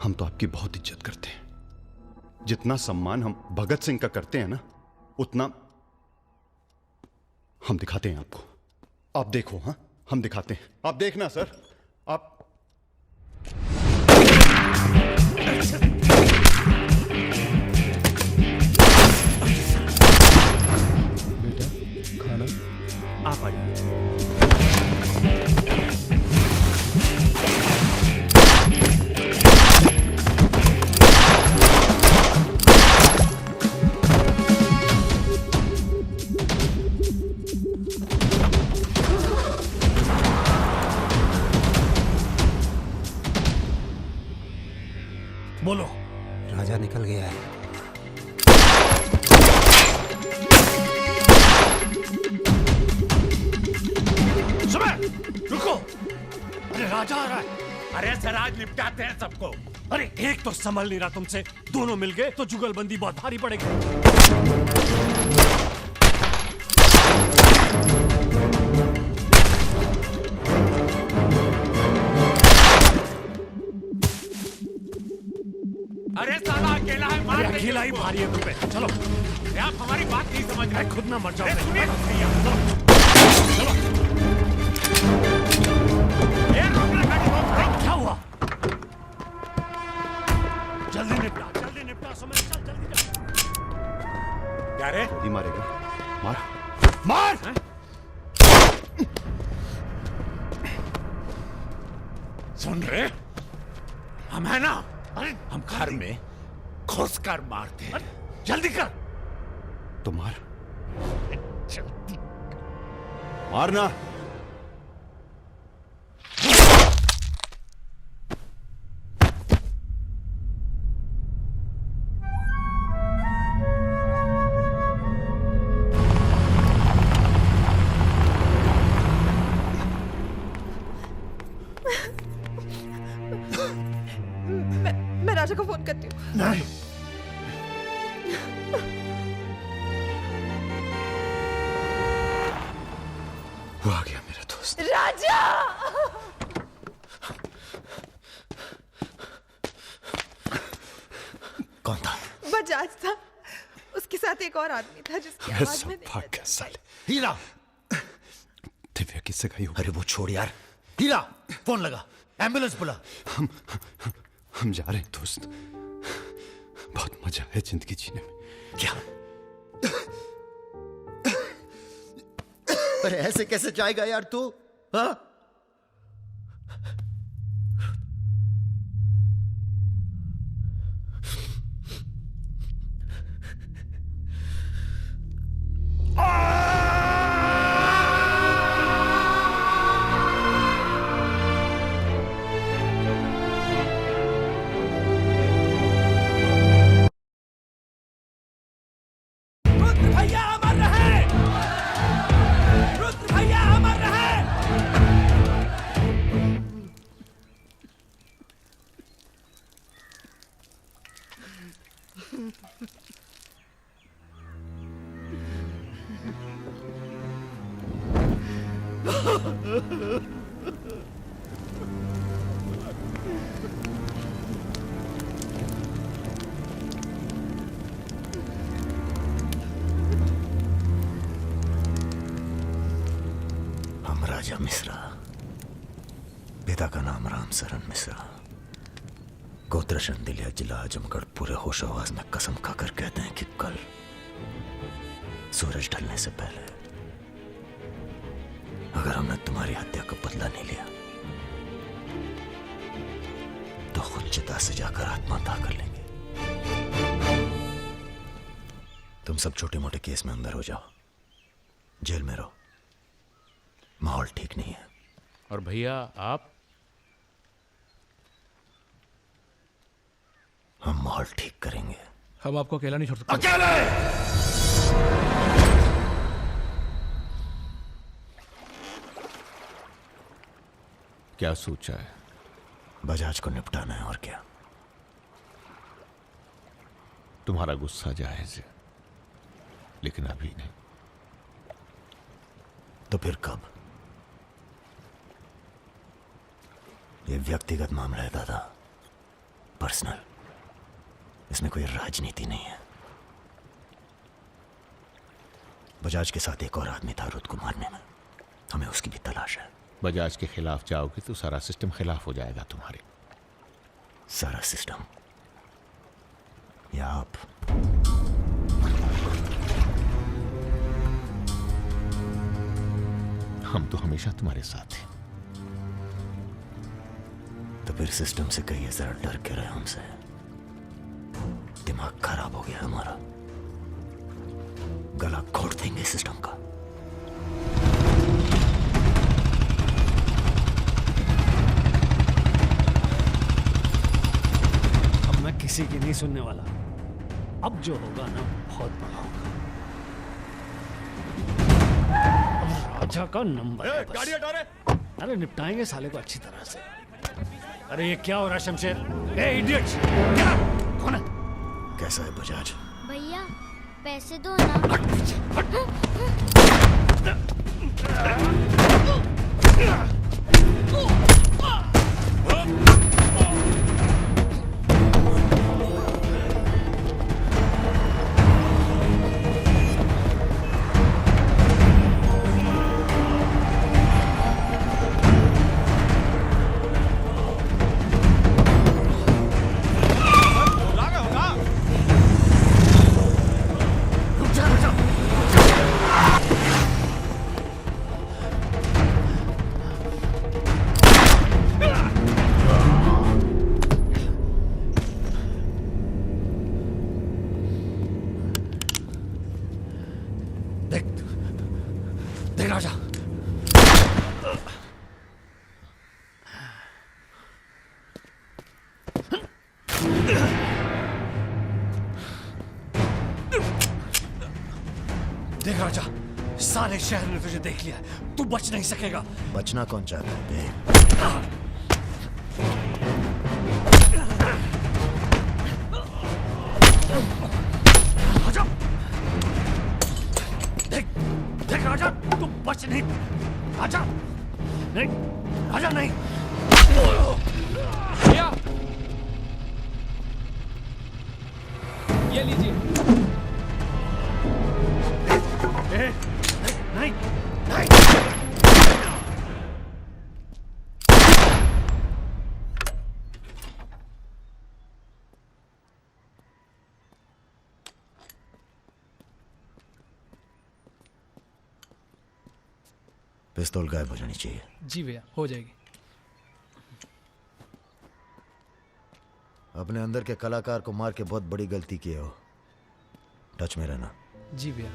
हम तो आपकी बहुत इज्जत करते हैं। जितना सम्मान हम भगत सिंह का करते हैं ना, उतना हम दिखाते हैं आपको। आप देखो, हाँ हम दिखाते हैं, आप देखना सर। आप बेटा खाना आप आइए। बोलो। राजा निकल गया है। सुबह रुको, अरे राजा आ रहा है। अरे सर आज निपटाते हैं सबको। अरे एक तो संभल नहीं रहा तुमसे, दोनों मिल गए तो जुगलबंदी बहुत भारी पड़ेगी। अरे साला अकेला है, मार देंगे अकेला ही उसको। भारी है तुम पे। चलो अरे आप हमारी बात नहीं समझ रहे। खुद ना मर जाओ। अरे सुनिए तो सही आप। चलो। क्या हुआ? जल्दी निपटा समय। चल जल्दी जा। क्या रे? जल्दी मारेगा, मार मार। सुन रहे, हम है ना, हम घर में घुस कर मारते हैं। जल्दी कर। तो मार, मारना। मैं राजा को फोन करती हूँ। नहीं। वो आ गया मेरा दोस्त। राजा! कौन था? बजाज था, उसके साथ एक और आदमी था जिसकी आवाज में हीरा। दिव्या किससे गई हो? अरे वो छोड़ यार। हीरा फोन लगा, एम्बुलेंस बुला। हम जा रहे हैं दोस्त, बहुत मजा है जिंदगी जीने में। क्या? अरे ऐसे कैसे जाएगा यार तू? हाँ? भैया अमर रहे, रुद्र भैया अमर रहे। हम राजा मिश्रा, पिता का नाम राम सरन मिश्रा, गोत्रशन दिलिया जिला आजमगढ़ पूरे होश आवाज में कसम खाकर कहते हैं कि कल सूरज ढलने से पहले अगर हमने तुम्हारी हत्या का बदला नहीं लिया तो खुद चिता से जाकर आत्महत्या कर लेंगे। तुम सब छोटे मोटे केस में अंदर हो जाओ, जेल में रहो, माहौल ठीक नहीं है। और भैया आप? हम माहौल ठीक करेंगे। हम आपको अकेला नहीं छोड़ सकते। अकेले! क्या सोचा है? बजाज को निपटाना है और क्या। तुम्हारा गुस्सा जायज है, लेकिन अभी नहीं। तो फिर कब? ये व्यक्तिगत मामला है दादा, पर्सनल। इसमें कोई राजनीति नहीं है। बजाज के साथ एक और आदमी था रुद को मारने में, हमें उसकी भी तलाश है। बजाज के खिलाफ जाओगे तो सारा सिस्टम खिलाफ हो जाएगा तुम्हारे। सारा सिस्टम या आप? हम तो हमेशा तुम्हारे साथ हैं। तो फिर सिस्टम से कहिए जरा डर के रहे हमसे। दिमाग खराब हो गया हमारा, गला घोट देंगे सिस्टम का। अब मैं किसी की नहीं सुनने वाला। अब जो होगा ना बहुत बड़ा होगा। अब राजा का नंबर है बस। गाड़ी हटा रे। अरे निपटाएंगे साले को अच्छी तरह से। अरे ये क्या हो रहा है शमशेर? ए इडियट! क्या? कौन है? कैसा है बजाज? भैया पैसे दो ना। देख राजा, देख राजा, सारे शहर ने तुझे देख लिया, तू बच नहीं सकेगा। बचना कौन चाहता है? देख देख राजा, तू बच नहीं। राजा नहीं, राजा नहीं। भैया ये लीजिए। नहीं नहीं। पिस्तौल गायब हो जानी चाहिए। जी भैया हो जाएगी। अपने अंदर के कलाकार को मार के बहुत बड़ी गलती की हो, टच में रहना। जी भैया।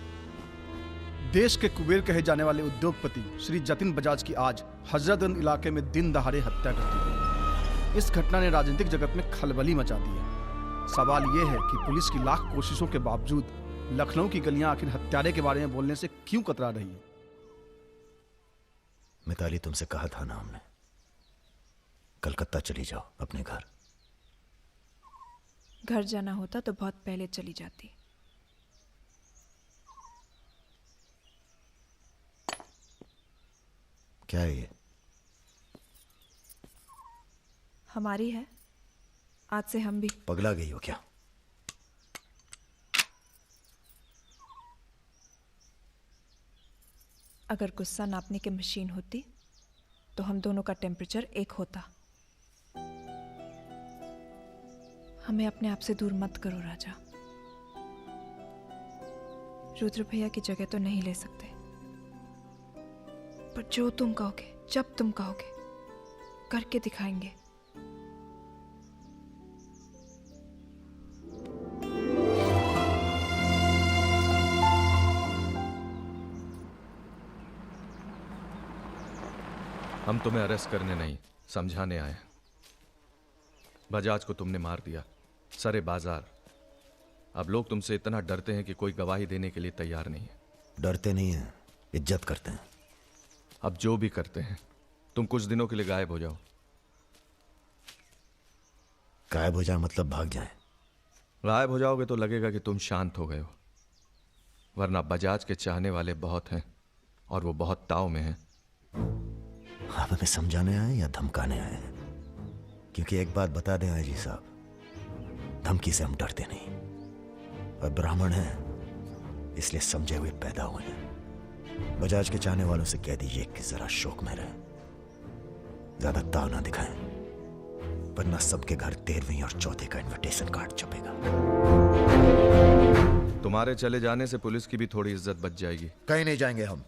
देश के कुबेर कहे जाने वाले उद्योगपति श्री जतिन बजाज की आज हजरतगंज इलाके में दिन दहाड़े हत्या कर दी गई। इस घटना ने राजनीतिक जगत में खलबली मचा दी है। सवाल यह है कि पुलिस की लाख कोशिशों के बावजूद लखनऊ की गलियां आखिर हत्यारे के बारे में बोलने से क्यों कतरा रही है? मिताली, तुमसे कहा था ना हमने, कलकत्ता चली जाओ अपने घर। घर जाना होता तो बहुत पहले चली जाती। क्या है ये? हमारी है, आज से हम भी। पगला गई हो क्या? अगर गुस्सा नापने की मशीन होती तो हम दोनों का टेम्परेचर एक होता। हमें अपने आप से दूर मत करो राजा। रुद्र भैया की जगह तो नहीं ले सकते, पर जो तुम कहोगे, जब तुम कहोगे, करके दिखाएंगे। हम तुम्हें अरेस्ट करने नहीं, समझाने आए। बजाज को तुमने मार दिया, सरे बाजार। अब लोग तुमसे इतना डरते हैं कि कोई गवाही देने के लिए तैयार नहीं है। डरते नहीं हैं, इज्जत करते हैं। अब जो भी करते हैं, तुम कुछ दिनों के लिए गायब हो जाओ। गायब हो जाए मतलब भाग जाए? गायब हो जाओगे तो लगेगा कि तुम शांत हो गए हो, वरना बजाज के चाहने वाले बहुत हैं और वो बहुत ताव में हैं। आप हमें समझाने आए या धमकाने आए हैं? क्योंकि एक बात बता दें आईजी साहब, धमकी से हम डरते नहीं, और ब्राह्मण हैं इसलिए समझे हुए पैदा हुए हैं। बजाज के चाहने वालों से कह दीजिए कि जरा शौक में रहे, ज्यादा ताव ना दिखाएं, वरना सबके घर 13वीं और 4थे का इनविटेशन कार्ड छपेगा। तुम्हारे चले जाने से पुलिस की भी थोड़ी इज्जत बच जाएगी। कहीं नहीं जाएंगे हम।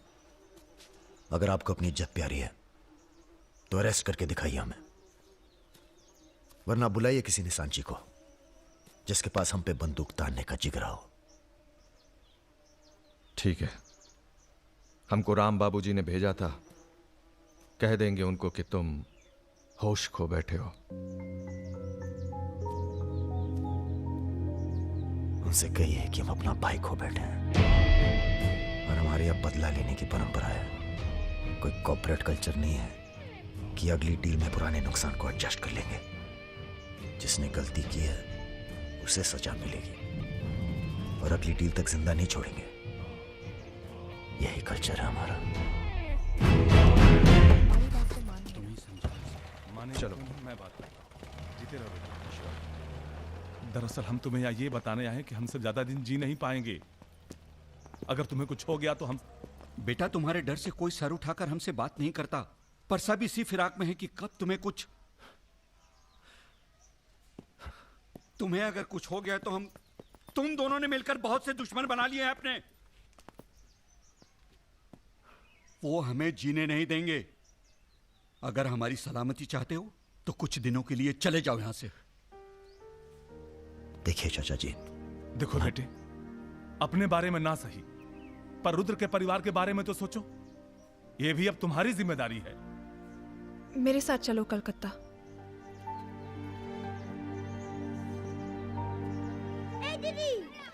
अगर आपको अपनी इज्जत प्यारी है तो अरेस्ट करके दिखाइए हमें, वरना बुलाइए किसी निशानची को जिसके पास हम पे बंदूक तानने का जिगरा हो। ठीक है, हमको राम बाबूजी ने भेजा था, कह देंगे उनको कि तुम होश खो बैठे हो। उनसे कहिए कि हम अपना भाई खो बैठे हैं, और हमारी अब बदला लेने की परंपरा है। कोई कॉर्पोरेट कल्चर नहीं है कि अगली डील में पुराने नुकसान को एडजस्ट कर लेंगे। जिसने गलती की है उसे सजा मिलेगी, और अगली डील तक जिंदा नहीं छोड़ेंगे। यही कल्चर है हमारा। चलो मैं बात करता हूं। जीते रहो। दरअसल हम तुम्हें यहाँ ये बताने आए हैं कि हमसे ज्यादा दिन जी नहीं पाएंगे। अगर तुम्हें कुछ हो गया तो हम। बेटा, तुम्हारे डर से कोई सर उठाकर हमसे बात नहीं करता, पर सब इसी फिराक में है कि कब तुम्हें अगर कुछ हो गया तो तुम दोनों ने मिलकर बहुत से दुश्मन बना लिए हैं अपने। वो हमें जीने नहीं देंगे। अगर हमारी सलामती चाहते हो तो कुछ दिनों के लिए चले जाओ यहां से। देखिए चाचा जी, देखो बेटे, अपने बारे में ना सही, पर रुद्र के परिवार के बारे में तो सोचो। ये भी अब तुम्हारी जिम्मेदारी है। मेरे साथ चलो कलकत्ता।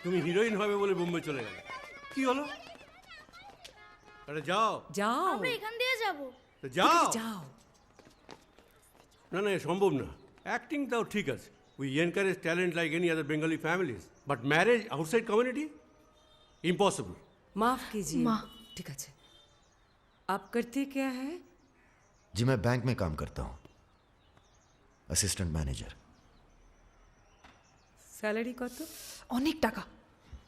তুমি হিরোইন হবে বলে বোম্বে চলে গেলে, কি হলো? আরে যাও যাও, আমরা এখান দিয়ে যাব। তো যাও যাও। না না, সম্ভব না। অ্যাক্টিং তাও ঠিক আছে, we encourage talent like any other Bengali families, but marriage outside community impossible. माफ कीजिए। ठीक है। आप करते क्या है? जी मैं बैंक में काम करता हूं, असिस्टेंट मैनेजर। স্যালারি কত? অনেক টাকা।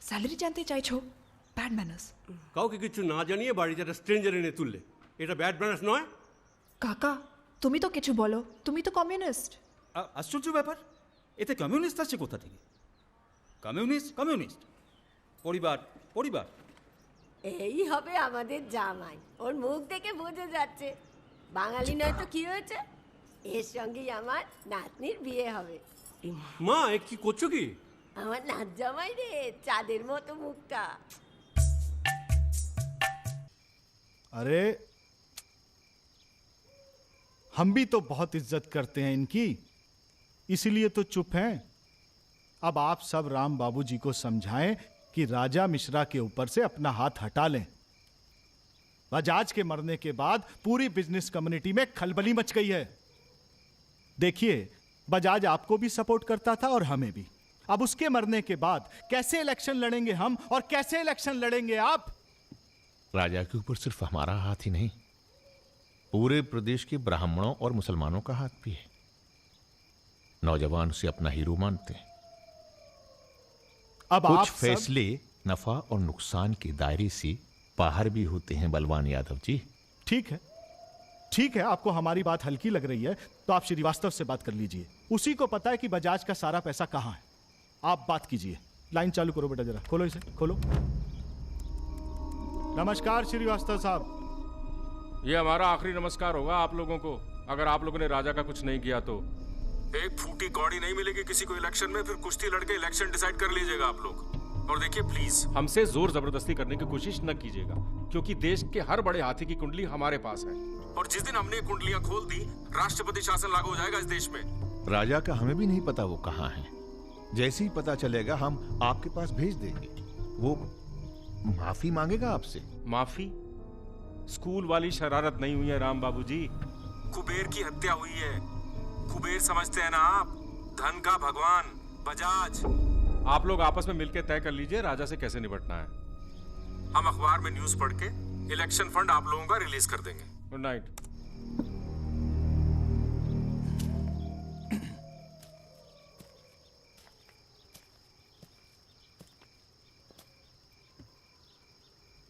স্যালারি জানতে চাইছো? Bad manners. কাউকে কিছু না জানিয়ে বাড়িতে একটা স্ট্রেঞ্জার এনে তুললে, এটা ব্যাড ম্যানার্স নয়? কাকা তুমি তো কিছু বলো, তুমি তো কমিউনিস্ট। আশ্চর্য ব্যাপার, এতে কমিউনিস্ট আছে কোথা থেকে? কমিউনিস্ট পরিবার পরিবার। এই হবে আমাদের জামাই, ওর মুখ দেখে বোঝা যাচ্ছে বাঙালি নয় তো কি হয়েছে। এর সঙ্গেই আমার নাতনির বিয়ে হবে। মা এ কি করছো কি? আমার নাত জামাই রে, চাঁদের মতো মুখটা। अरे हम भी तो बहुत इज्जत करते हैं इनकी, इसीलिए तो चुप हैं। अब आप सब राम बाबूजी को समझाएं कि राजा मिश्रा के ऊपर से अपना हाथ हटा लें। बजाज के मरने के बाद पूरी बिजनेस कम्युनिटी में खलबली मच गई है। देखिए, बजाज आपको भी सपोर्ट करता था और हमें भी। अब उसके मरने के बाद कैसे इलेक्शन लड़ेंगे हम, और कैसे इलेक्शन लड़ेंगे आप? राजा के ऊपर सिर्फ हमारा हाथ ही नहीं, पूरे प्रदेश के ब्राह्मणों और मुसलमानों का हाथ भी है। नौजवान उसे अपना हीरो मानते हैं। अब कुछ आप फैसले नफा और नुकसान के दायरे से बाहर भी होते हैं बलवान यादव जी। ठीक है, आपको हमारी बात हल्की लग रही है तो आप श्रीवास्तव से बात कर लीजिए। उसी को पता है कि बजाज का सारा पैसा कहाँ है। आप बात कीजिए। लाइन चालू करो बेटा, जरा खोलो इसे, खोलो। नमस्कार श्रीवास्तव साहब। ये हमारा आखिरी नमस्कार होगा आप लोगों को, अगर आप लोगों ने राजा का कुछ नहीं किया तो। एक फूटी कौड़ी नहीं मिलेगी किसी को इलेक्शन में, फिर कुश्ती लड़के इलेक्शन डिसाइड कर लीजिएगा आप लोग। और देखिए प्लीज हमसे जोर जबरदस्ती करने की कोशिश न कीजिएगा, क्योंकि देश के हर बड़े हाथी की कुंडली हमारे पास है, और जिस दिन हमने कुंडलियां खोल दी राष्ट्रपति शासन लागू हो जाएगा इस देश में। राजा का हमें भी नहीं पता वो कहाँ है। जैसे ही पता चलेगा हम आपके पास भेज देंगे। वो माफी मांगेगा आपसे। माफी? स्कूल वाली शरारत नहीं हुई है राम बाबूजी, कुबेर की हत्या हुई है। कुबेर समझते हैं ना आप, धन का भगवान बजाज। आप लोग आपस में मिलकर तय कर लीजिए राजा से कैसे निपटना है। हम अखबार में न्यूज पढ़ के इलेक्शन फंड आप लोगों का रिलीज कर देंगे। Good night.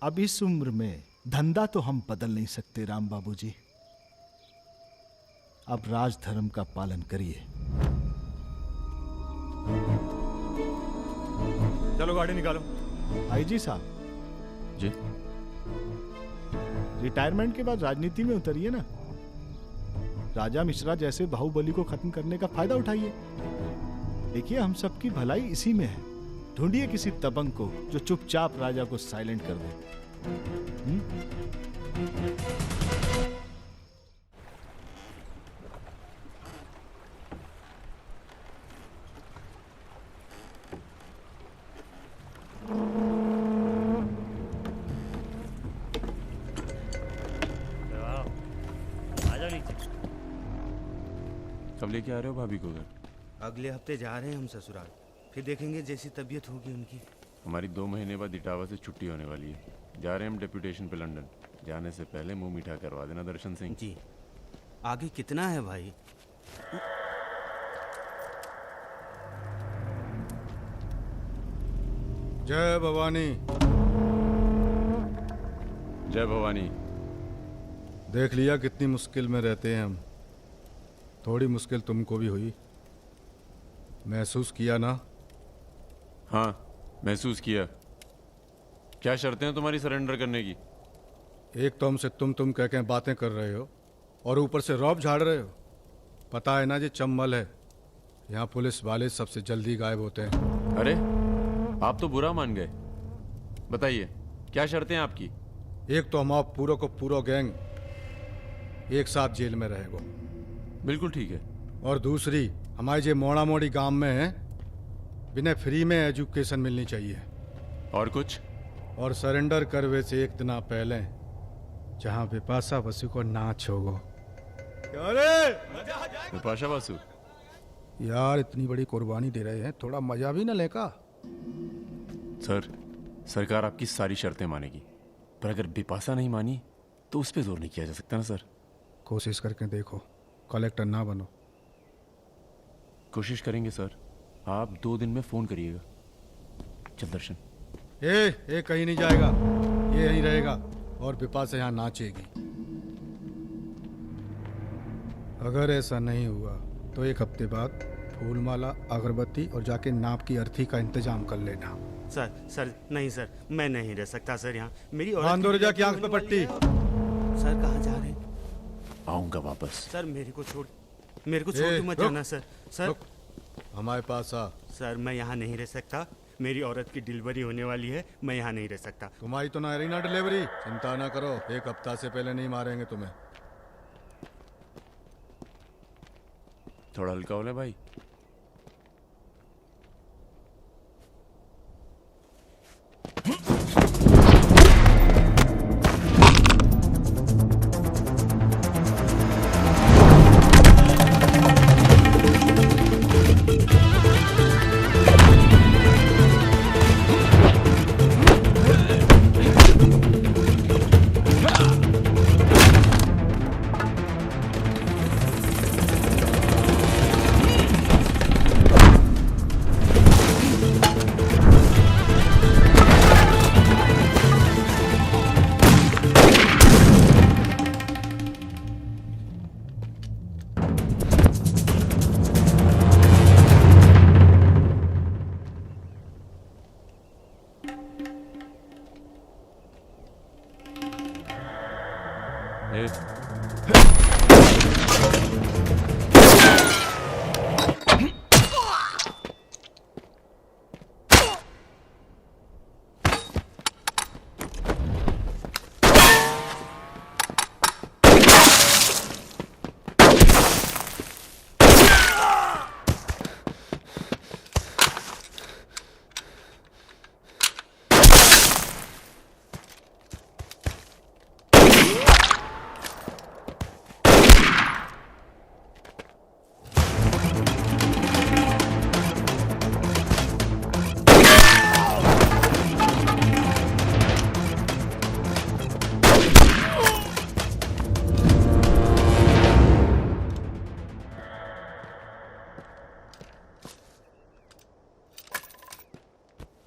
अब इस उम्र में धंधा तो हम बदल नहीं सकते राम बाबूजी। अब राजधर्म का पालन करिए। चलो गाड़ी निकालो। आईजी साहब जी, रिटायरमेंट के बाद राजनीति में उतरिए ना। राजा मिश्रा जैसे बाहुबली को खत्म करने का फायदा उठाइए। देखिए हम सबकी भलाई इसी में है। ढूंढिए किसी दबंग को जो चुपचाप राजा को साइलेंट कर दे। कब लेके आ रहे हो भाभी को घर? अगले हफ्ते जा रहे हैं हम ससुराल, फिर देखेंगे जैसी तबीयत होगी उनकी। हमारी 2 महीने बाद इटावा से छुट्टी होने वाली है। जा रहे हैं हम डेप्यूटेशन पे लंदन। जाने से पहले मुंह मीठा करवा देना दर्शन सिंह जी। आगे कितना है भाई? जय भवानी। जय भवानी। देख लिया कितनी मुश्किल में रहते हैं हम। थोड़ी मुश्किल तुमको भी हुई, महसूस किया ना? हाँ महसूस किया। क्या शर्तें हैं तुम्हारी सरेंडर करने की? एक तो हमसे तुम कह के बातें कर रहे हो और ऊपर से रौब झाड़ रहे हो। पता है ना जी चम्बल है, यहाँ पुलिस वाले सबसे जल्दी गायब होते हैं। अरे आप तो बुरा मान गए। बताइए क्या शर्तें हैं आपकी? एक तो हम आप पूरा को पूरा गैंग एक साथ जेल में रहेगो। बिल्कुल ठीक है। और दूसरी हमारे जो मोड़ा मोड़ी गांव में है, बिना फ्री में एजुकेशन मिलनी चाहिए। और कुछ? और सरेंडर करवे से एक दिन पहले जहाँ बिपाशा बसु को नाच होगो। बिपाशा बसु यार इतनी बड़ी कुर्बानी दे रहे हैं, थोड़ा मजा भी ना लेगा? सर सरकार आपकी सारी शर्तें मानेगी, पर अगर बिपाशा नहीं मानी तो उस पर जोर नहीं किया जा सकता ना सर। कोशिश करके देखो, कलेक्टर ना बनो। कोशिश करेंगे सर। आप 2 दिन में फोन करिएगा। चल दर्शन। ए कहीं नहीं जाएगा, ये यहीं रहेगा और बिपाशा यहाँ नाचेगी। अगर ऐसा नहीं हुआ तो 1 हफ्ते बाद फूलमाला, अगरबत्ती और जाके नाप की अर्थी का इंतजाम कर लेना। सर नहीं सर, मैं नहीं रह सकता सर यहाँ। मेरी औरत की आंख पे पट्टी। सर कहाँ जा रहे हैं? आऊंगा वापस। सर मेरे को छोड़ के मत जाना सर। सर हमारे पास आ। सर मैं यहाँ नहीं रह सकता, मेरी औरत की डिलीवरी होने वाली है, मैं यहाँ नहीं रह सकता। तुम्हारी तो ना रही ना डिलीवरी, चिंता ना करो, 1 हफ्ता से पहले नहीं मारेंगे तुम्हें। थोड़ा हल्का हो ले भाई।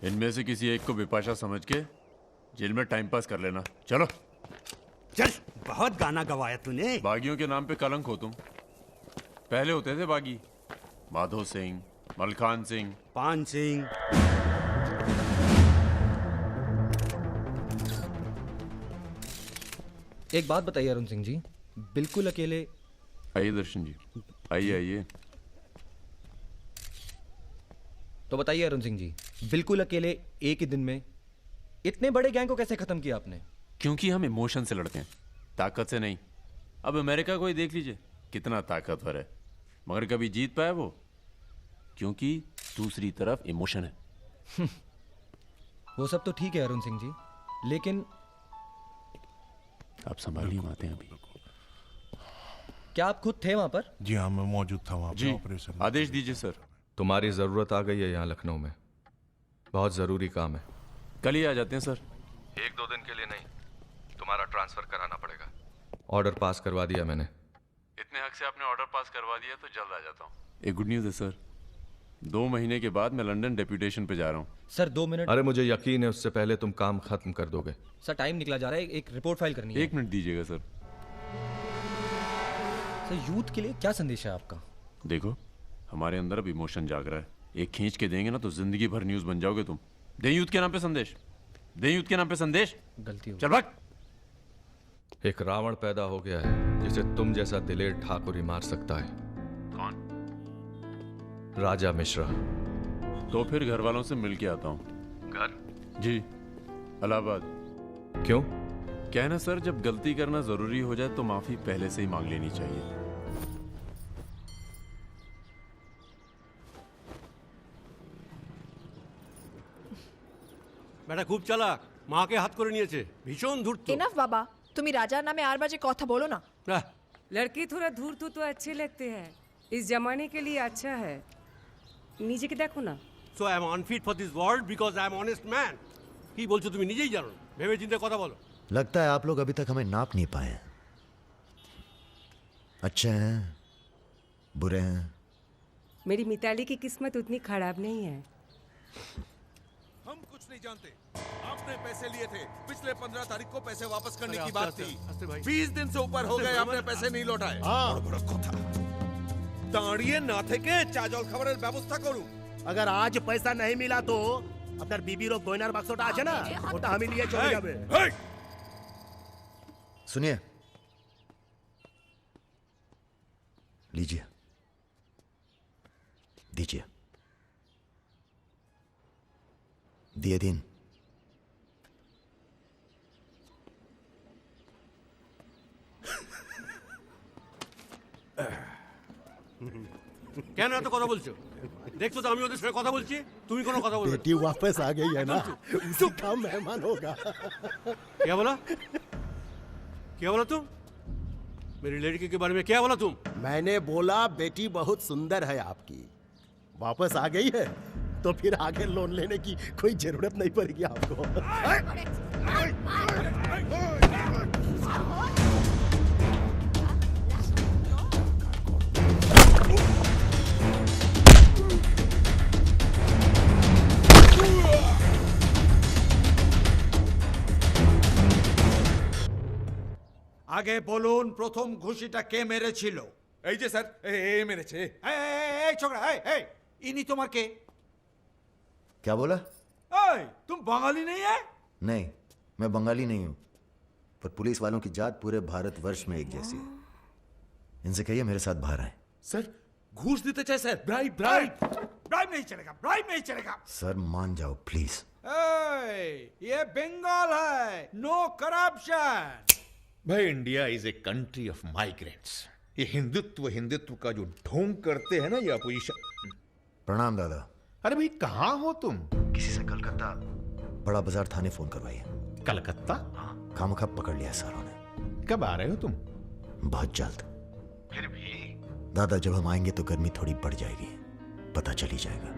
इनमें से किसी एक को बिपाशा समझ के जेल में टाइम पास कर लेना। चलो चल, बहुत गाना गवाया तूने। बागियों के नाम पे कलंक हो तुम। पहले होते थे बागी, माधो सिंह, मलखान सिंह, पान सिंह। एक बात बताइए अरुण सिंह जी, बिल्कुल अकेले। आइए दर्शन जी, आइए आइए। तो बताइए अरुण सिंह जी, बिल्कुल अकेले एक ही दिन में इतने बड़े गैंग को कैसे खत्म किया आपने? क्योंकि हम इमोशन से लड़ते हैं, ताकत से नहीं। अब अमेरिका को ही देख लीजिए, कितना ताकतवर है, मगर कभी जीत पाया वो? क्योंकि दूसरी तरफ इमोशन है। वो सब तो ठीक है अरुण सिंह जी, लेकिन आप संभालिए बातें अभी। क्या आप खुद थे वहां पर? जी हाँ, मैं मौजूद था वहां जी, पर ऑपरेशन। आदेश दीजिए सर। तुम्हारी जरूरत आ गई है यहाँ लखनऊ में, बहुत जरूरी काम है। कल ही आ जाते हैं सर। 1-2 दिन के लिए नहीं, तुम्हारा ट्रांसफर कराना पड़ेगा। ऑर्डर पास करवा दिया मैंने। इतने हक से आपने ऑर्डर पास करवा दिया तो जल्द आ जाता हूँ। एक गुड न्यूज़ है सर, 2 महीने के बाद मैं लंदन डेप्यूटेशन पे जा रहा हूँ। Sir 2 minute. अरे मुझे यकीन है उससे पहले तुम काम खत्म कर दोगे। सर टाइम निकला जा रहा है, एक रिपोर्ट फाइल करनी है। 1 मिनट दीजिएगा सर। सर यूथ के लिए क्या संदेश है आपका? देखो, हमारे अंदर अब इमोशन जाग रहा है, एक खींच के देंगे ना तो जिंदगी भर न्यूज़ बन जाओगे तुम। दे यूथ के नाम पे संदेश, दे यूथ के नाम पे संदेश। गलती हो चल भाग। एक रावण पैदा हो गया है जिसे तुम जैसा दिलेर ठाकुर ही मार सकता है। कौन? राजा मिश्रा। तो फिर घर वालों से मिल के आता हूँ। घर? जी, इलाहाबाद। क्यों? क्या है ना सर, जब गलती करना जरूरी हो जाए तो माफी पहले से ही मांग लेनी चाहिए। বেটা খুব চালাক, মাকে হাত করে নিয়েছে, ভীষণ ধূর্ত। এনাফ বাবা, তুমি রাজার নামে আর বাজে কথা বলো না। लड़के थोड़ा धूर्त तो अच्छे लगते हैं, इस जमाने के लिए अच्छा है। नीचे के देखो ना। So I am unfit for this world because I am honest man. কি বলছো তুমি নিজেই জানো না, ভেবে চিন্তে কথা বলো। लगता है आप लोग अभी तक हमें नाप नहीं पाए हैं। अच्छे हैं, बुरे हैं। मेरी मिताली की किस्मत उतनी खराब नहीं है। हम कुछ नहीं जानते। आपने पैसे लिए थे, पिछले 15 तारीख को पैसे वापस करने की बात थी। 20 दिन से ऊपर हो गए, आपने पैसे नहीं लौटाए। বড় কথা। দাঁড়িয়ে না থেকে চা জল খাবারের ব্যবস্থা করুন। अगर आज पैसा नहीं मिला तो আপনার বিবির গয়নার বাক্সটা আছে না, ওটা আমি নিয়ে চলে যাবে। सुनिए, लीजिए, दीजिए, दिए दिन। কেন এত কথা বলছো? দেখছো তো আমি ওদের সঙ্গে কথা বলছি, তুমি কোনো কথা বলবে? बेटी वापस आ गई है ना, उसी का मेहमान होगा। क्या बोला? क्या बोला तुम? मेरी लड़की के बारे में क्या बोला तुम? मैंने बोला बेटी बहुत सुंदर है आपकी, वापस आ गई है तो फिर आगे लोन लेने की कोई जरूरत नहीं पड़ेगी आपको। আগে বলুন প্রথম ঘুষিটা কে মেরেছিল? এই যে স্যার, এ মেরেছে। এই ছোকরা, এই ইনি তোমার কে? क्या बोला? ओए, तुम बंगाली नहीं है? नहीं, मैं बंगाली नहीं हूं, पर पुलिस वालों की जात पूरे भारतवर्ष में एक जैसी है। इनसे कहिए मेरे साथ बाहर आए। सर घूस देते चाहे सर, ब्राइब ब्राइब ब्राइब नहीं चलेगा, ब्राइब नहीं चलेगा। सर मान जाओ प्लीज। ये बंगाल है, नो करप्शन। भाई India is a country of migrants. ये हिंदुत्व का जो ढोंग करते हैं ना ये अपोजिशन। प्रणाम दादा। अरे भाई कहाँ हो तुम? किसी से कलकत्ता बड़ा बाजार थाने फोन करवाइए। कलकत्ता? खामखा पकड़ लिया सारों ने। कब आ रहे हो तुम? बहुत जल्द। फिर भी दादा जब हम आएंगे तो गर्मी थोड़ी बढ़ जाएगी, पता चल ही जाएगा।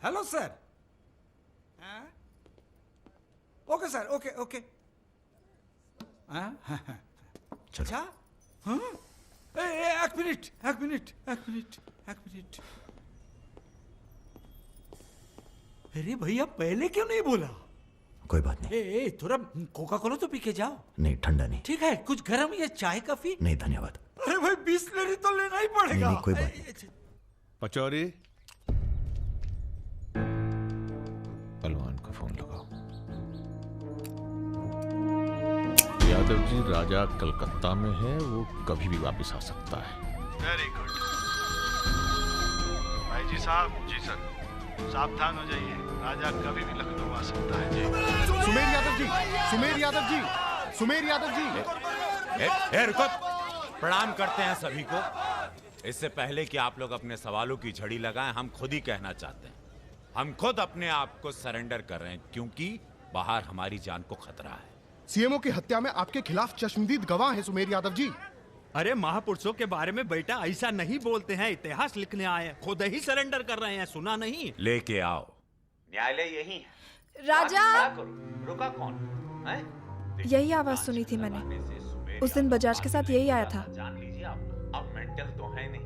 Hello sir. Okay sir, okay okay. अच्छा, हाँ? एक मिनट एक मिनट एक मिनट एक मिनट। अरे भैया पहले क्यों नहीं बोला? कोई बात नहीं। ए, थोड़ा कोका कोला तो पी के जाओ। नहीं, ठंडा नहीं। ठीक है, कुछ गर्म या चाय कॉफी? नहीं धन्यवाद। अरे भाई बिस्लरी तो लेना ही पड़ेगा। नहीं, कोई बात नहीं। पचौरी, पहलवान को फोन लगाओ। यादव जी, राजा कलकत्ता में है, वो कभी भी वापस आ सकता है। वेरी गुड भाई जी साहब। जी सर, सावधान हो जाइए, राजा कभी भी लखनऊ आ सकता है। जी सुमेर यादव जी, सुमेर यादव जी, सुमेर यादव जी। रुको, प्रणाम करते हैं सभी को। इससे पहले कि आप लोग अपने सवालों की झड़ी लगाएं, हम खुद ही कहना चाहते हैं, हम खुद अपने आप को सरेंडर कर रहे हैं, क्योंकि बाहर हमारी जान को खतरा है। सीएमओ की हत्या में आपके खिलाफ चश्मदीद गवाह है सुमेर यादव जी। अरे महापुरुषों के बारे में बेटा ऐसा नहीं बोलते हैं, इतिहास लिखने आए हैं, खुद ही सरेंडर कर रहे हैं, सुना नहीं? लेके आओ, न्यायालय यही है। राजा, रुका कौन है? यही आवाज सुनी थी मैंने। उस दिन बजाज के साथ यही आया था। जान लीजिए आप, अब मेंटल तो है नहीं।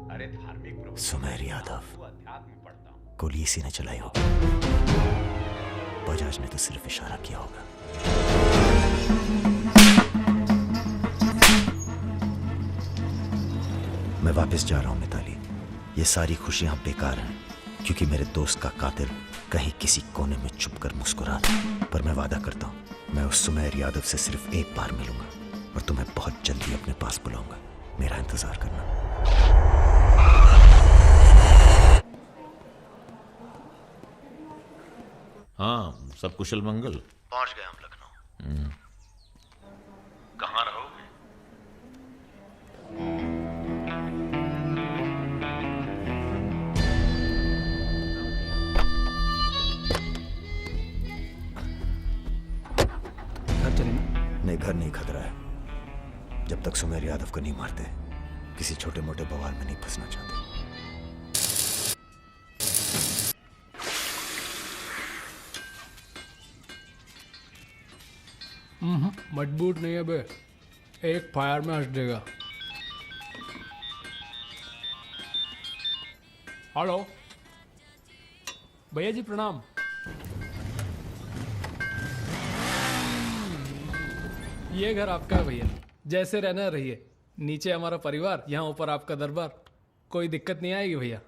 अरे धार्मिक सुमेर यादव, गोली इसी ने चलाई होगी। बजाज ने तो सिर्फ इशारा किया होगा। मैं वापस जा रहा हूं मिताली। ये सारी खुशियां बेकार हैं, क्योंकि मेरे दोस्त का कातिल कहीं किसी कोने में छुपकर मुस्कुरा था। पर मैं वादा करता हूं, मैं उस सुमेर यादव से सिर्फ एक बार मिलूंगा और तुम्हें बहुत जल्दी अपने पास बुलाऊंगा। मेरा इंतजार करना। हाँ, सब कुशल मंगल? पहुंच गए हम लखनऊ। कहाँ रहोगे? घर चलेंगे? नहीं, घर नहीं खतरा है। जब तक सुमेर यादव को नहीं मारते, किसी छोटे मोटे बवाल में नहीं फंसना चाहते। मजबूत नहीं है बे, एक फायर में हंस देगा। हेलो भैया जी, प्रणाम। ये घर आपका है भैया, जैसे रहना रहिए। नीचे हमारा परिवार, यहाँ ऊपर आपका दरबार। कोई दिक्कत नहीं आएगी भैया।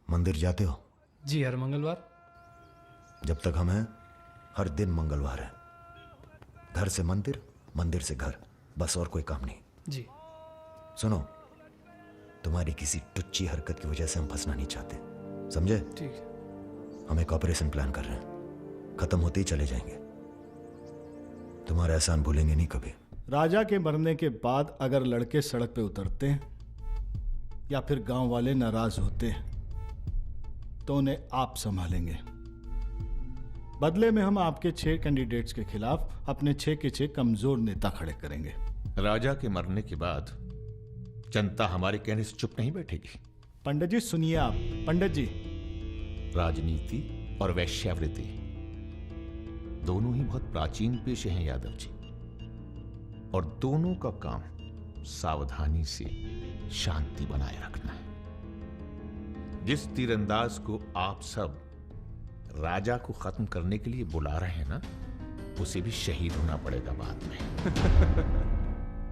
मंदिर जाते हो? जी, हर मंगलवार। जब तक हम हैं, हर दिन मंगलवार है। घर से मंदिर, मंदिर से घर, बस और कोई काम नहीं। जी। सुनो, तुम्हारी किसी टुच्ची हरकत की वजह से हम फंसना नहीं चाहते, समझे? ठीक है। हम एक ऑपरेशन प्लान कर रहे हैं, खत्म होते ही चले जाएंगे। तुम्हारा एहसान भूलेंगे नहीं कभी। राजा के मरने के बाद अगर लड़के सड़क पे उतरते हैं या फिर गांव वाले नाराज होते हैं तो उन्हें आप संभालेंगे। बदले में हम आपके 6 कैंडिडेट्स के खिलाफ अपने 6 के 6 कमजोर नेता खड़े करेंगे। राजा के मरने के बाद जनता हमारे कहने से चुप नहीं बैठेगी। पंडित जी सुनिए आप। पंडित जी, राजनीति और वैश्यावृत्ति दोनों ही बहुत प्राचीन पेशे हैं यादव जी, और दोनों का काम सावधानी से शांति बनाए रखना है। जिस तीरंदाज को आप सब राजा को खत्म करने के लिए बुला रहे हैं ना, उसे भी शहीद होना पड़ेगा बाद में।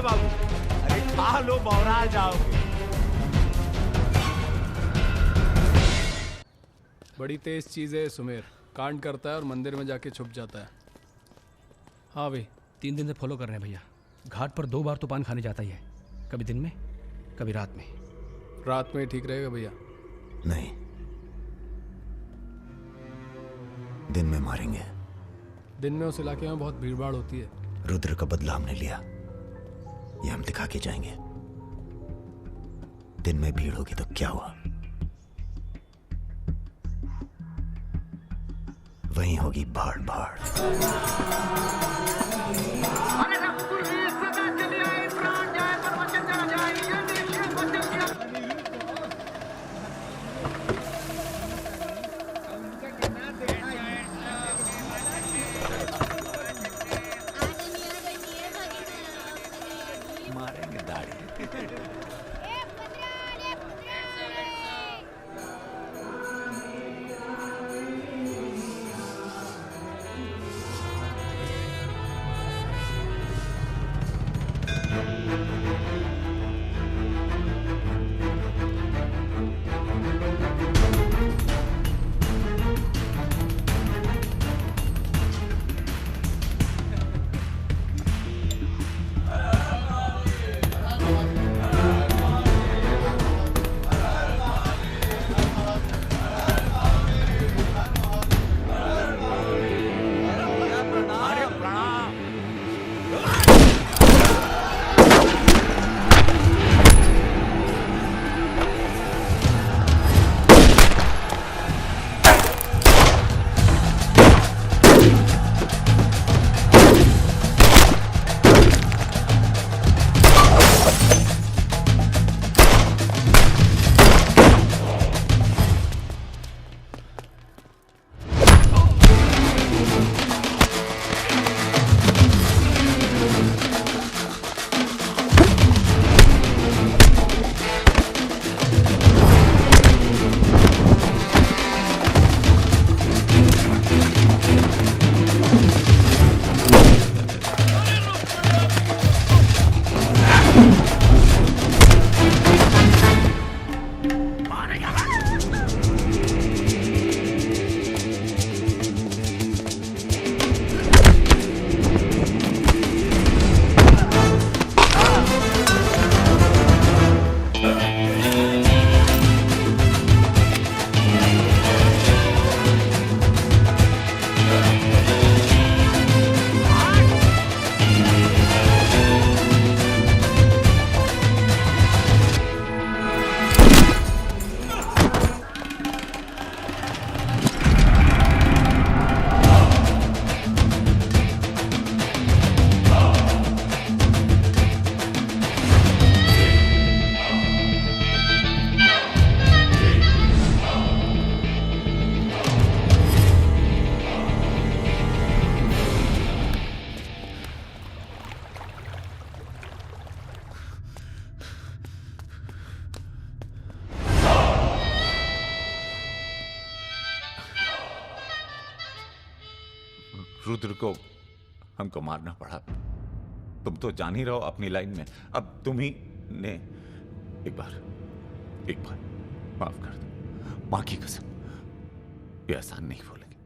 जाओगे बाबू, अरे खा लो, बौरा जाओगे। बड़ी तेज चीज है सुमेर, कांड करता है और मंदिर में जाके छुप जाता है। हाँ भाई, 3 दिन से फॉलो कर रहे हैं भैया। घाट पर 2 बार तो पान खाने जाता ही है, कभी दिन में कभी रात में। रात में ठीक रहेगा भैया? नहीं, दिन में मारेंगे। दिन में उस इलाके में बहुत भीड़ भाड़ होती है। रुद्र का बदला हमने लिया, ये हम दिखा के जाएंगे। दिन में भीड़ होगी तो क्या हुआ, वहीं होगी भाड़ भाड़। मारेंगे दाढ़ी। रुद्र को हमको मारना पड़ा। तुम तो जान ही रहो अपनी लाइन में। अब तुम ही ने एक बार माफ कर दो, मां की कसम, ये आसान नहीं भूलेंगे।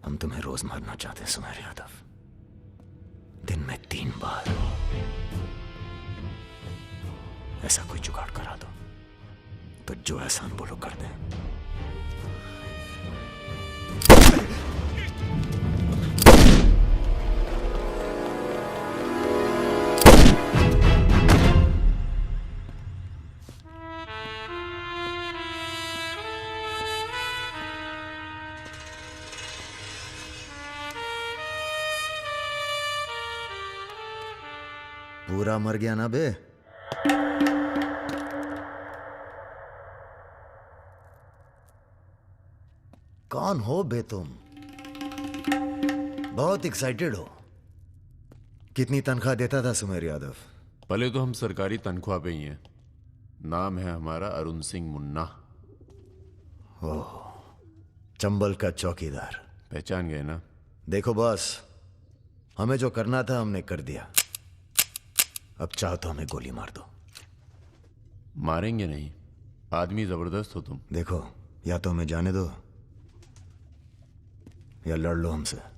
हम तुम्हें रोज मारना चाहते हैं सुमेर यादव, दिन में 3 बार। ऐसा कोई जुगाड़ करा दो तो जो एहसान बोलो कर दें। पूरा मर गया ना बे? कौन हो बे तुम? बहुत एक्साइटेड हो। कितनी तनख्वाह देता था सुमेर यादव? पहले तो हम सरकारी तनख्वाह पे ही हैं। नाम है हमारा अरुण सिंह मुन्ना। ओह, चंबल का चौकीदार। पहचान गए ना? देखो बॉस, हमें जो करना था हमने कर दिया। अब चाहो तो हमें गोली मार दो। मारेंगे नहीं, आदमी जबरदस्त हो तुम। देखो, या तो हमें जाने दो या लड़ लो हमसे।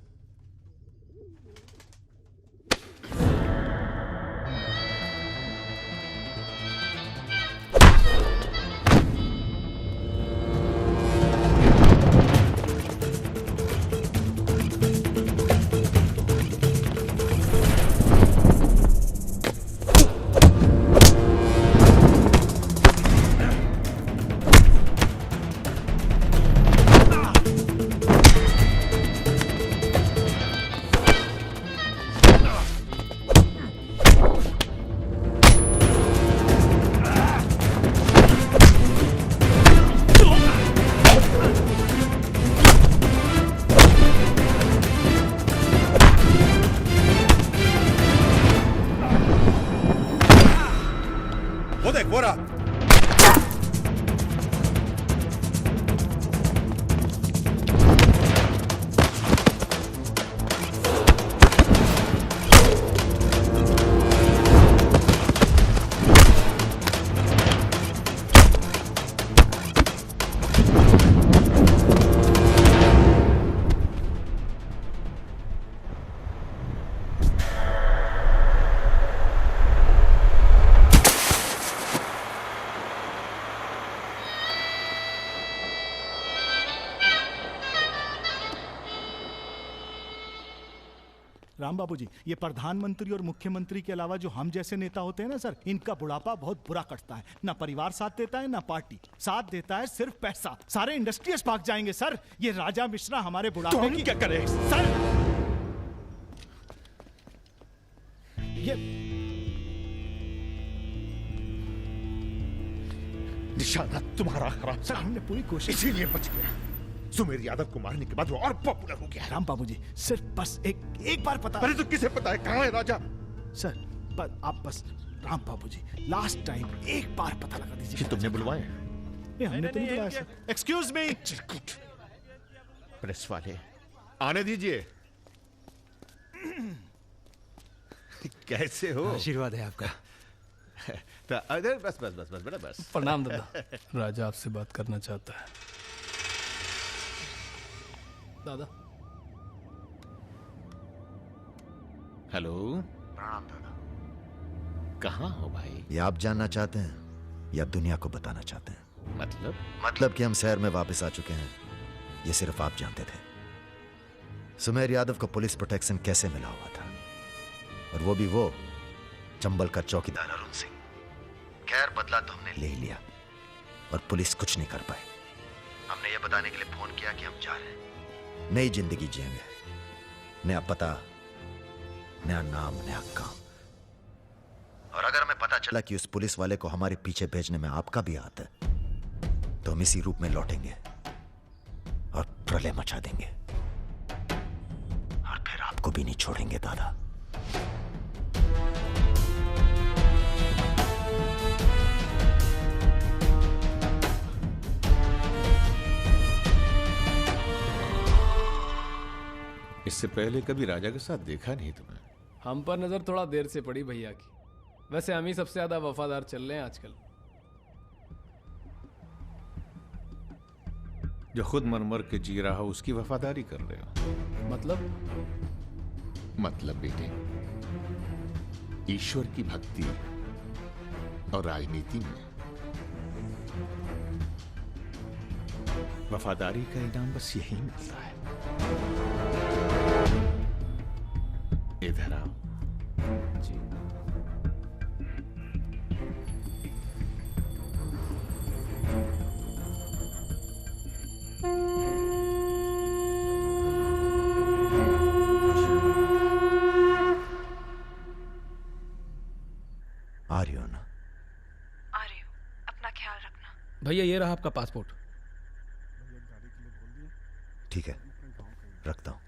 वो देख वो रहा। राम बाबू जी, ये प्रधानमंत्री और मुख्यमंत्री के अलावा जो हम जैसे नेता होते हैं ना सर, इनका बुढ़ापा बहुत बुरा कटता है। ना परिवार साथ देता है, ना पार्टी साथ देता है, सिर्फ पैसा। सारे इंडस्ट्रीज भाग जाएंगे सर। ये राजा मिश्रा हमारे बुढ़ापे की क्या करे सर? ये निशाना तुम्हारा खराब सर, हमने पूरी कोशिश इसीलिए बच गया। सुमेर यादव को मारने के बाद वो और पॉपुलर हो गया। राम बाबू जी, सिर्फ बस एक बार पता। अरे तो किसे पता है कहाँ है राजा? सर पर आप बस राम बाबू जी लास्ट टाइम एक बार पता लगा दीजिए। तुमने बुलवाए? हमने तो नहीं बुलाया सर। Excuse me. प्रेस वाले आने दीजिए। कैसे हो? आशीर्वाद है आपका। अरे बस बस बस बस बेटा बस। प्रणाम दादा। राजा आपसे बात करना चाहता है। दादा। हेलो। प्रणाम दादा। कहाँ हो भाई? ये आप जानना चाहते हैं या दुनिया को बताना चाहते हैं? मतलब कि हम शहर में वापस आ चुके हैं, ये सिर्फ आप जानते थे। सुमेर यादव को पुलिस प्रोटेक्शन कैसे मिला हुआ था, और वो भी वो चंबल का चौकीदार अरुण सिंह। खैर, बदला तो हमने ले ही लिया, और पुलिस कुछ नहीं कर पाई। हमने ये बताने के लिए फोन किया कि हम जा रहे हैं, नई जिंदगी जिएंगे, नया पता, नया नाम, नया काम। और अगर हमें पता चला कि उस पुलिस वाले को हमारे पीछे भेजने में आपका भी हाथ है, तो हम इसी रूप में लौटेंगे और प्रलय मचा देंगे, और फिर आपको भी नहीं छोड़ेंगे दादा। इससे पहले कभी राजा के साथ देखा नहीं तुम्हें। हम पर नजर थोड़ा देर से पड़ी भैया की। वैसे हम ही सबसे ज्यादा वफादार चल रहे हैं आजकल। जो खुद मर मर के जी रहा हो उसकी वफादारी कर रहे हो। मतलब बेटे, ईश्वर की भक्ति और राजनीति में वफादारी का इनाम बस यही मिलता है। इधर आओ। जी। आ रही हो ना? आ रही हूँ, अपना ख्याल रखना। भैया ये रहा आपका पासपोर्ट। ठीक है, रखता हूँ।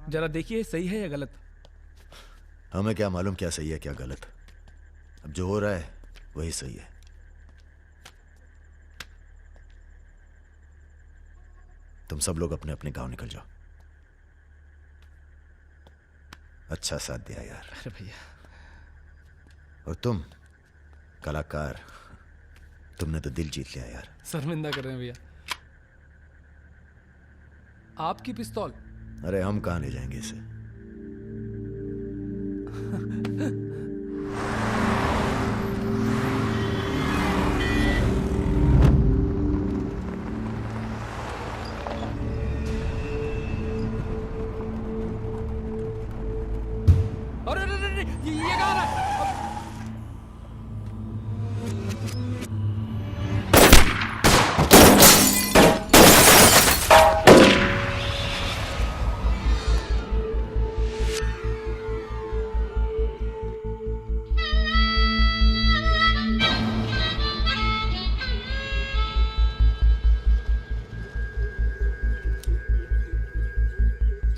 जरा देखिए सही है या गलत। हमें क्या मालूम क्या सही है क्या गलत। अब जो हो रहा है वही सही है। तुम सब लोग अपने अपने गांव निकल जाओ। अच्छा साथ दिया यार। अरे भैया और तुम कलाकार, तुमने तो दिल जीत लिया यार। शर्मिंदा कर रहे हैं भैया। आपकी पिस्तौल? अरे हम कहाँ ले जाएंगे इसे? अरे अरे अरे ये कहाँ रहा है?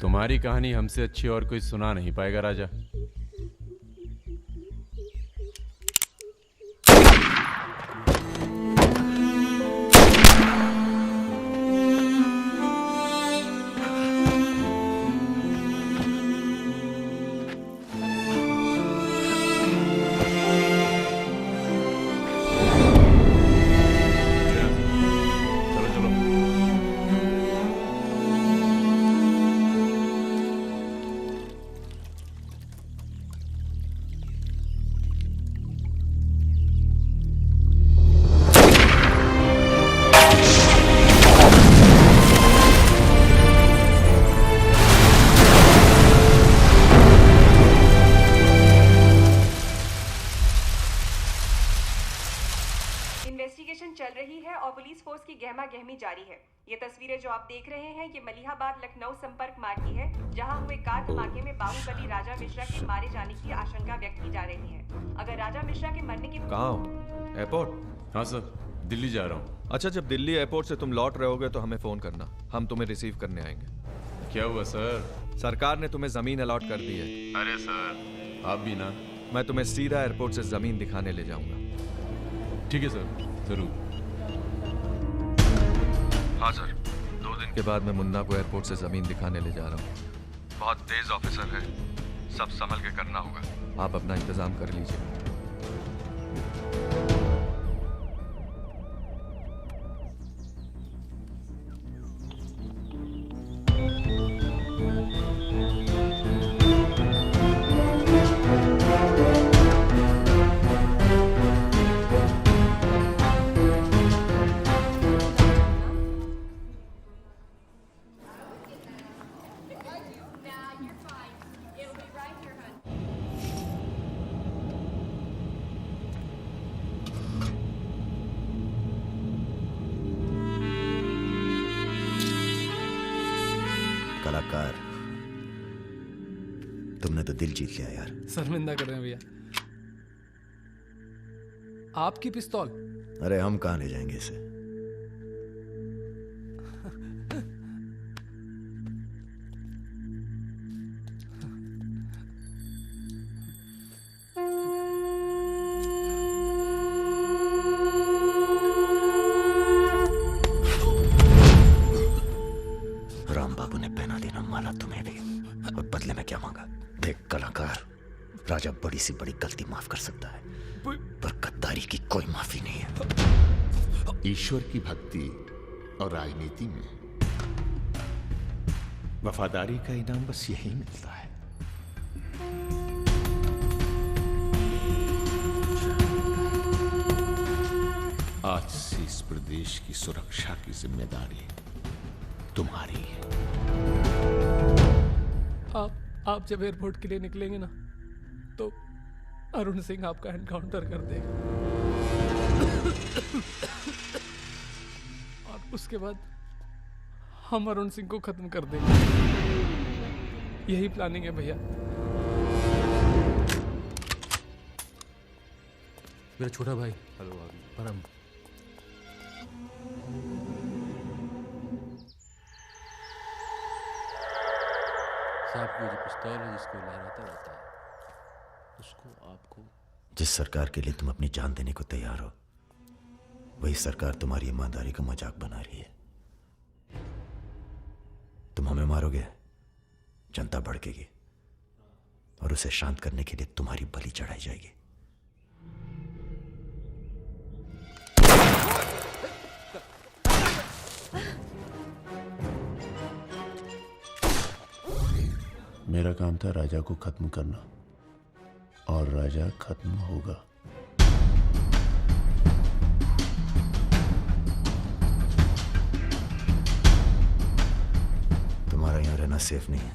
तुम्हारी कहानी हमसे अच्छी और कोई सुना नहीं पाएगा राजा। इन्वेस्टिगेशन चल रही है और पुलिस फोर्स की गहमा गहमी जारी है। ये तस्वीरें जो आप देख रहे हैं ये मलिहाबाद लखनऊ संपर्क मार्ग की है, जहां हुए कार धमाके में बाहुबली राजा मिश्रा के मारे जाने की आशंका व्यक्त की जा रही है। अगर राजा मिश्रा के मरने की कहाँ हो? एयरपोर्ट? हाँ सर, दिल्ली जा रहा हूँ। अच्छा, जब दिल्ली एयरपोर्ट से तुम लौट रहे होगे तो हमें फोन करना, हम तुम्हें रिसीव करने आएंगे। क्या हुआ सर? सरकार ने तुम्हें जमीन अलॉट कर दी है। अरे सर, आप भी ना। मैं तुम्हें सीधा एयरपोर्ट से जमीन दिखाने ले जाऊंगा। ठीक है सर, जरूर। हाँ सर, 2 दिन के बाद मैं मुन्ना को एयरपोर्ट से जमीन दिखाने ले जा रहा हूँ। बहुत तेज ऑफिसर है, सब संभल के करना होगा। आप अपना इंतजाम कर लीजिए। कलाकार, तुमने तो दिल जीत लिया यार। शर्मिंदा कर रहे हैं भैया। आपकी पिस्तौल? अरे हम कहाँ ले जाएंगे इसे? राम बाबू ने पहना देना माला तुम्हें भी, और बदले में क्या मांगा? देख कलाकार, राजा बड़ी सी बड़ी गलती माफ कर सकता है, पर गद्दारी की कोई माफी नहीं है। ईश्वर की भक्ति और राजनीति में वफादारी का इनाम बस यही मिलता है। आज से इस प्रदेश की सुरक्षा की जिम्मेदारी तुम्हारी है। आप जब एयरपोर्ट के लिए निकलेंगे ना, तो अरुण सिंह आपका एनकाउंटर कर देगा, और उसके बाद हम अरुण सिंह को खत्म कर देंगे। यही प्लानिंग है भैया। मेरा छोटा भाई। हेलो परम। साहब की जो पिस्तौल है जिसको लहराता रहता है, उसको आपको। जिस सरकार के लिए तुम अपनी जान देने को तैयार हो, वही सरकार तुम्हारी ईमानदारी का मजाक बना रही है। तुम हमें मारोगे, जनता भड़केगी, और उसे शांत करने के लिए तुम्हारी बलि चढ़ाई जाएगी। मेरा काम था राजा को खत्म करना, और राजा खत्म होगा। तुम्हारा यहाँ रहना सेफ नहीं है,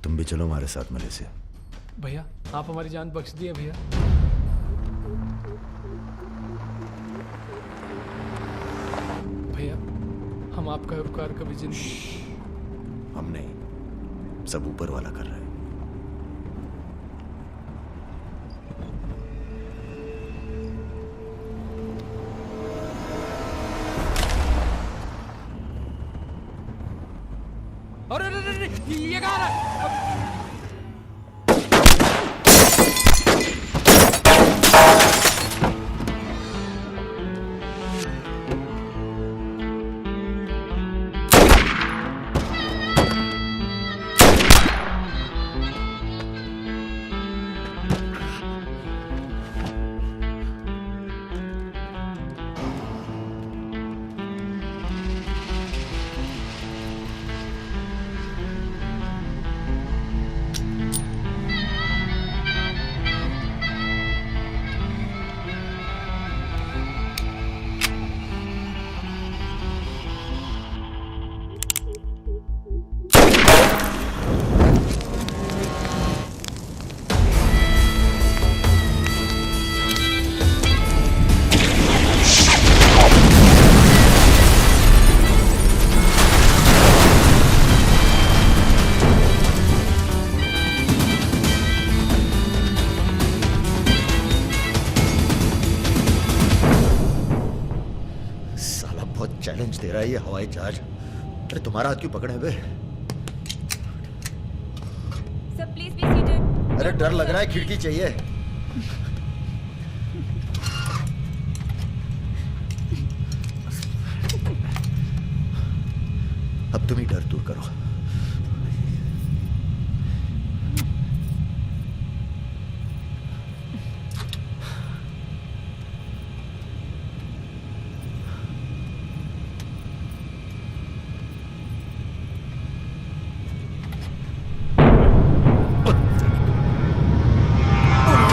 तुम भी चलो हमारे साथ मलेशिया। भैया आप हमारी जान बख्श दिए भैया। भैया हम आपका उपकार कभी जिंदगी। हम नहीं, सब ऊपर वाला कर रहा है। अरे ये कहाँ है? चैलेंज दे रहा है ये हवाई जहाज। अरे तुम्हारा हाथ क्यों पकड़े हुए? Sir please be seated. अरे डर लग रहा है, खिड़की चाहिए।